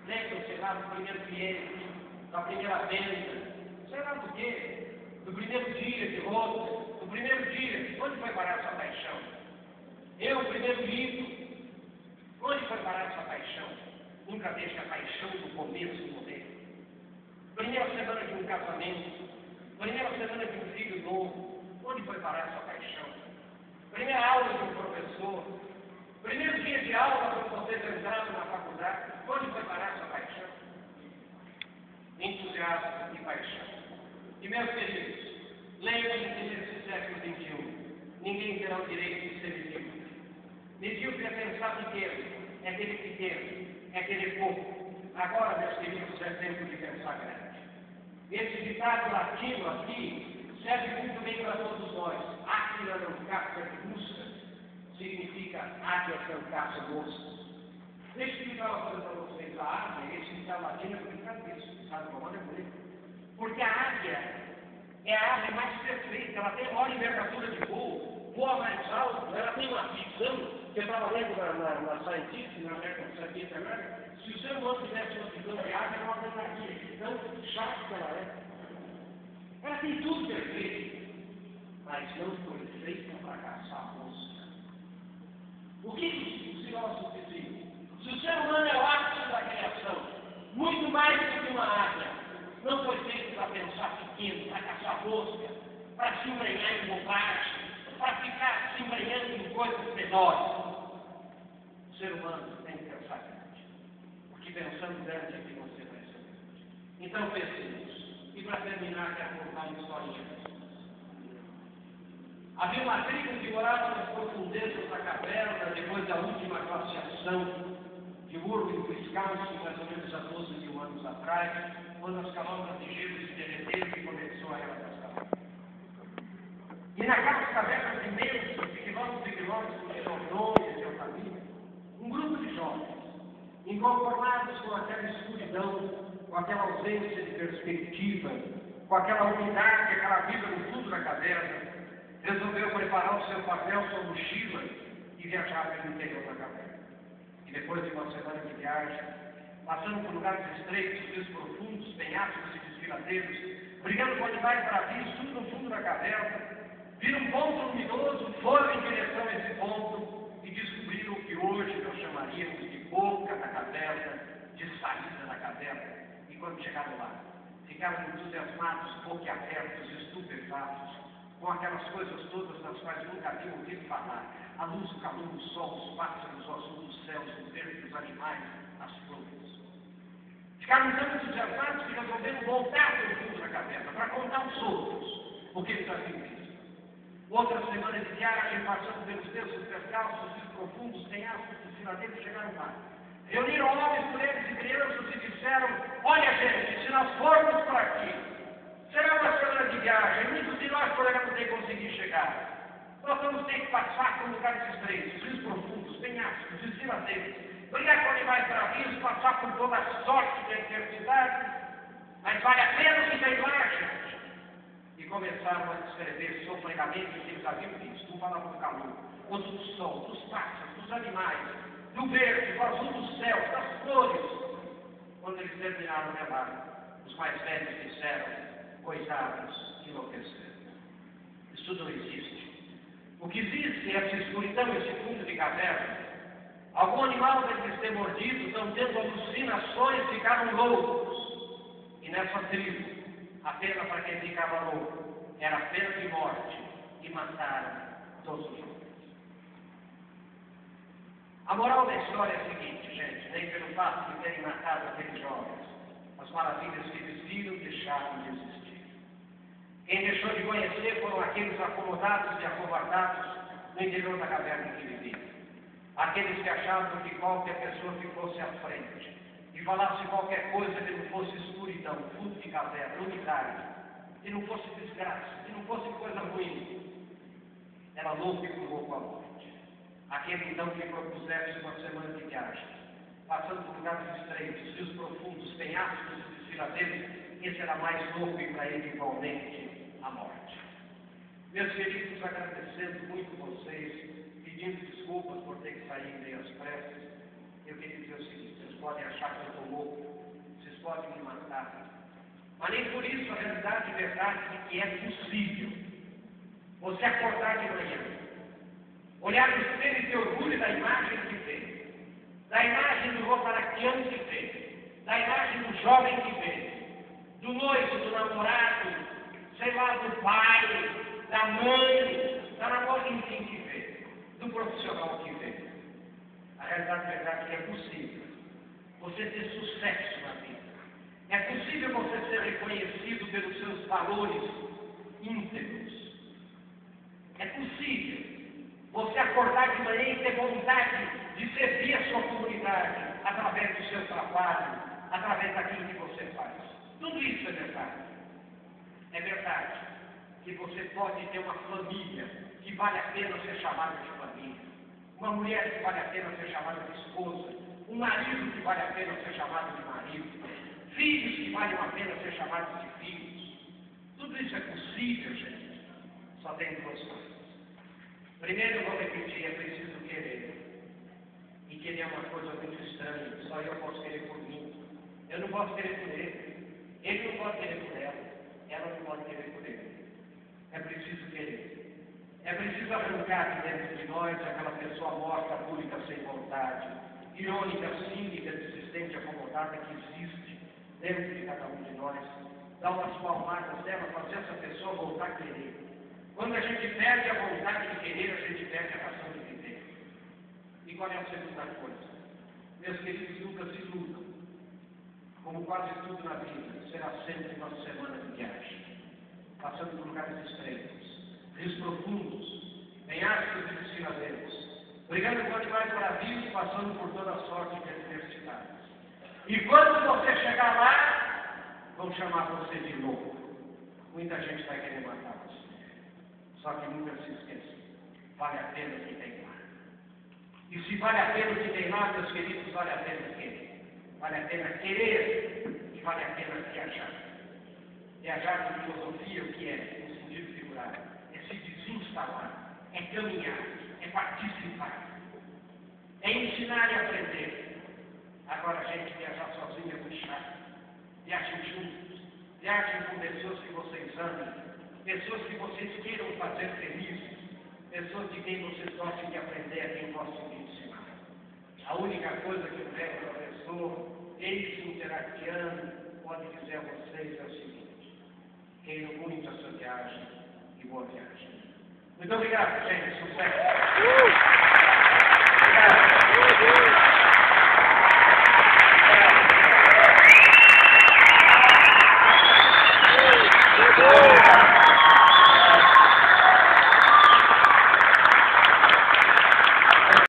lembram-se lá do primeiro cliente, da primeira venda, sei lá do quê, do primeiro dia de roda, do primeiro dia, onde foi parar essa paixão? O primeiro livro, onde foi parar essa paixão? Nunca deixe a paixão do começo morrer. Primeira semana de um casamento, primeira semana de um filho novo, onde foi parar essa paixão? Primeira aula de um professor, primeiro dia de aula quando vocês entraram na faculdade, onde foi parar essa paixão? Entusiasmo e paixão. E meus queridos, lembrem que nesse século XXI, ninguém terá o direito de ser medíocre. Medíocre é pensar pequeno, é querer pequeno, é querer pouco. Agora, meus queridos, é tempo de pensar grande. Esse ditado latino aqui serve muito bem para todos nós. Áquila não caça busca, significa águia não caça moscas. Deixa eu explicar uma coisa para vocês. A águia, esse ditado latino é brincadeira, sabe como é bonito? Porque a águia é a ave mais perfeita, ela tem maior envergadura de voo, voa mais alto, ela tem uma visão. Eu estava lendo na Scientific, na American Scientific American, se o ser humano tivesse uma visão de águia, ela não andaria, tão chata que ela é. Ela tem tudo perfeito, mas não foi feita para caçar mosca. O que os filósofos diziam? Se o ser humano é o ápice da criação, muito mais do que uma águia, não foi feito para pensar pequeno, para caçar mosca, para se embrenhar em bobagem, para ficar se embrenhando em coisas menores. O ser humano tem que pensar grande, porque pensando grande é que você vai ser grande. Então pense nisso. E para terminar, quero contar uma historinha. Havia uma tribo que morava nas profundezas da caverna, depois da última glaciação de Irwin, Wisconsin, mais ou menos há 12 mil anos atrás, quando as calotas de gelo se derreteram e começou a era das calotas. E naquelas cavernas imensas, de quilômetros e quilômetros de rondônias e altamira, um grupo de jovens, inconformados com aquela escuridão, com aquela ausência de perspectiva, com aquela umidade, aquela vida no fundo da caverna, resolveu preparar o seu papel, sua mochila e viajar pelo interior da caverna. E depois de uma semana de viagem, passando por lugares estreitos, rios profundos, penhascos e desfiladeiros, brigando com animais bravios, tudo no fundo da caverna, viram um ponto luminoso, foram em direção a esse ponto e descobriram o que hoje nós chamaríamos de boca da caverna, de saída da caverna. E quando chegaram lá, ficaram entusiasmados, boquiabertos, estupefatos, com aquelas coisas todas nas quais nunca haviam ouvido falar. A luz, o calor do sol, os pássaros, o azul dos céus, o verde dos animais, as flores. Ficaram tão entusiasmados que resolveram voltar para o fundo da caverna, para contar aos outros o que eles haviam visto. Outra semana de viagem, passando pelos terços descalços e profundos penhascos e desfiladeiros, chegaram lá. Reuniram homens, mulheres e crianças e disseram: olha gente, se nós formos por aqui, será uma semana de viagem, muitos de nós poderemos nem conseguir chegar. Nós vamos ter que passar por lugares estreitos, rios profundos, penhascos, desfiladeiros, brigar com animais bravios, passar por toda a sorte da adversidade, mas vale a pena o que tem lá, gente. E começaram a descrever sofregamente o que eles haviam visto. Um falava do calor, outro do sol, dos pássaros, dos animais, do verde, do azul do céu, das flores. Quando eles terminaram de falar, os mais velhos disseram: coitados, enlouqueceram. Isso não existe. O que existe é essa escuridão, esse fundo de caverna. Algum animal deve ter mordido, não tendo alucinações, ficaram loucos. E nessa tribo, a pena para quem ficava louco era a pena de morte, e mataram todos os homens. A moral da história é a seguinte, gente: nem pelo fato de terem matado aqueles jovens, as maravilhas que eles viram deixaram de existir. Quem deixou de conhecer foram aqueles acomodados e acovardados no interior da caverna em que viviam. Aqueles que achavam que qualquer pessoa que fosse à frente e falasse qualquer coisa que não fosse escuridão, fundo de caverna, unidade, que não fosse desgraça, que não fosse coisa ruim, era louco e pulou com a morte. Aquele então que propusesse uma semana de viagem, passando por lugares estreitos, rios profundos, penhascos e desfiladeiros, esse era mais louco e para ele igualmente a morte. Meus queridos, agradecendo muito vocês, pedindo desculpas por ter que sair meio às pressas, eu queria dizer o seguinte: vocês podem achar que eu estou louco, vocês podem me matar, mas nem por isso a realidade e verdade é que é possível você acordar de manhã, olhar no espelho e ter orgulho da imagem que vê, da imagem do rotaractiano que vê, da imagem do jovem que vê, do noivo, do namorado, sei lá, do pai, da mãe, da namorada, enfim, que vê, do profissional que vê. A realidade é verdade que é possível você ter sucesso na vida. É possível você ser reconhecido pelos seus valores íntegros. É possível você acordar de manhã e ter vontade de servir a sua comunidade através do seu trabalho, através daquilo que você faz. Tudo isso é verdade. É verdade que você pode ter uma família que vale a pena ser chamada de família, uma mulher que vale a pena ser chamada de esposa, um marido que vale a pena ser chamado de marido, filhos que valem a pena ser chamados de filhos. Tudo isso é possível, gente. Só tem duas coisas. Primeiro, eu vou repetir, é preciso querer. E querer é uma coisa muito estranha, só eu posso querer por mim. Eu não posso querer por ele não pode querer por ela não pode querer por ele. É preciso querer. É preciso arrancar de dentro de nós aquela pessoa morta, pública, sem vontade, irônica, cínica, desistente, acomodada que existe dentro de cada um de nós. Dar umas palmadas dela, fazer essa pessoa voltar a querer. Quando a gente perde a vontade de querer, a gente perde a razão de viver. E qual é a segunda coisa? Meus queridos, nunca se iludam. Como quase tudo na vida, será sempre uma semana de viagem, passando por lugares estreitos, rios profundos, penhascos e desfiladeiros, brigando com animais bravios, passando por toda sorte de adversidades. E quando você chegar lá, vão chamar você de louco. Muita gente vai querer matar você. Só que nunca se esqueça, vale a pena o que tem lá. E se vale a pena o que tem lá, meus queridos, vale a pena querer. Vale a pena querer e vale a pena viajar. Viajar com filosofia, o que é? No sentido figurado. É se desinstalar, é caminhar, é participar, é ensinar e aprender. Agora, gente, viajar sozinho é muito chato. Viajem juntos, viajem com pessoas que vocês amem, pessoas que vocês queiram fazer felizes, pessoas de quem vocês gostem de aprender, a quem gostem de ensinar. A única coisa que o velho professor, ex-interactiano, pode dizer a vocês é o seguinte: queiram muito essa viagem e boa viagem. Muito obrigado, gente. Sucesso! Obrigado.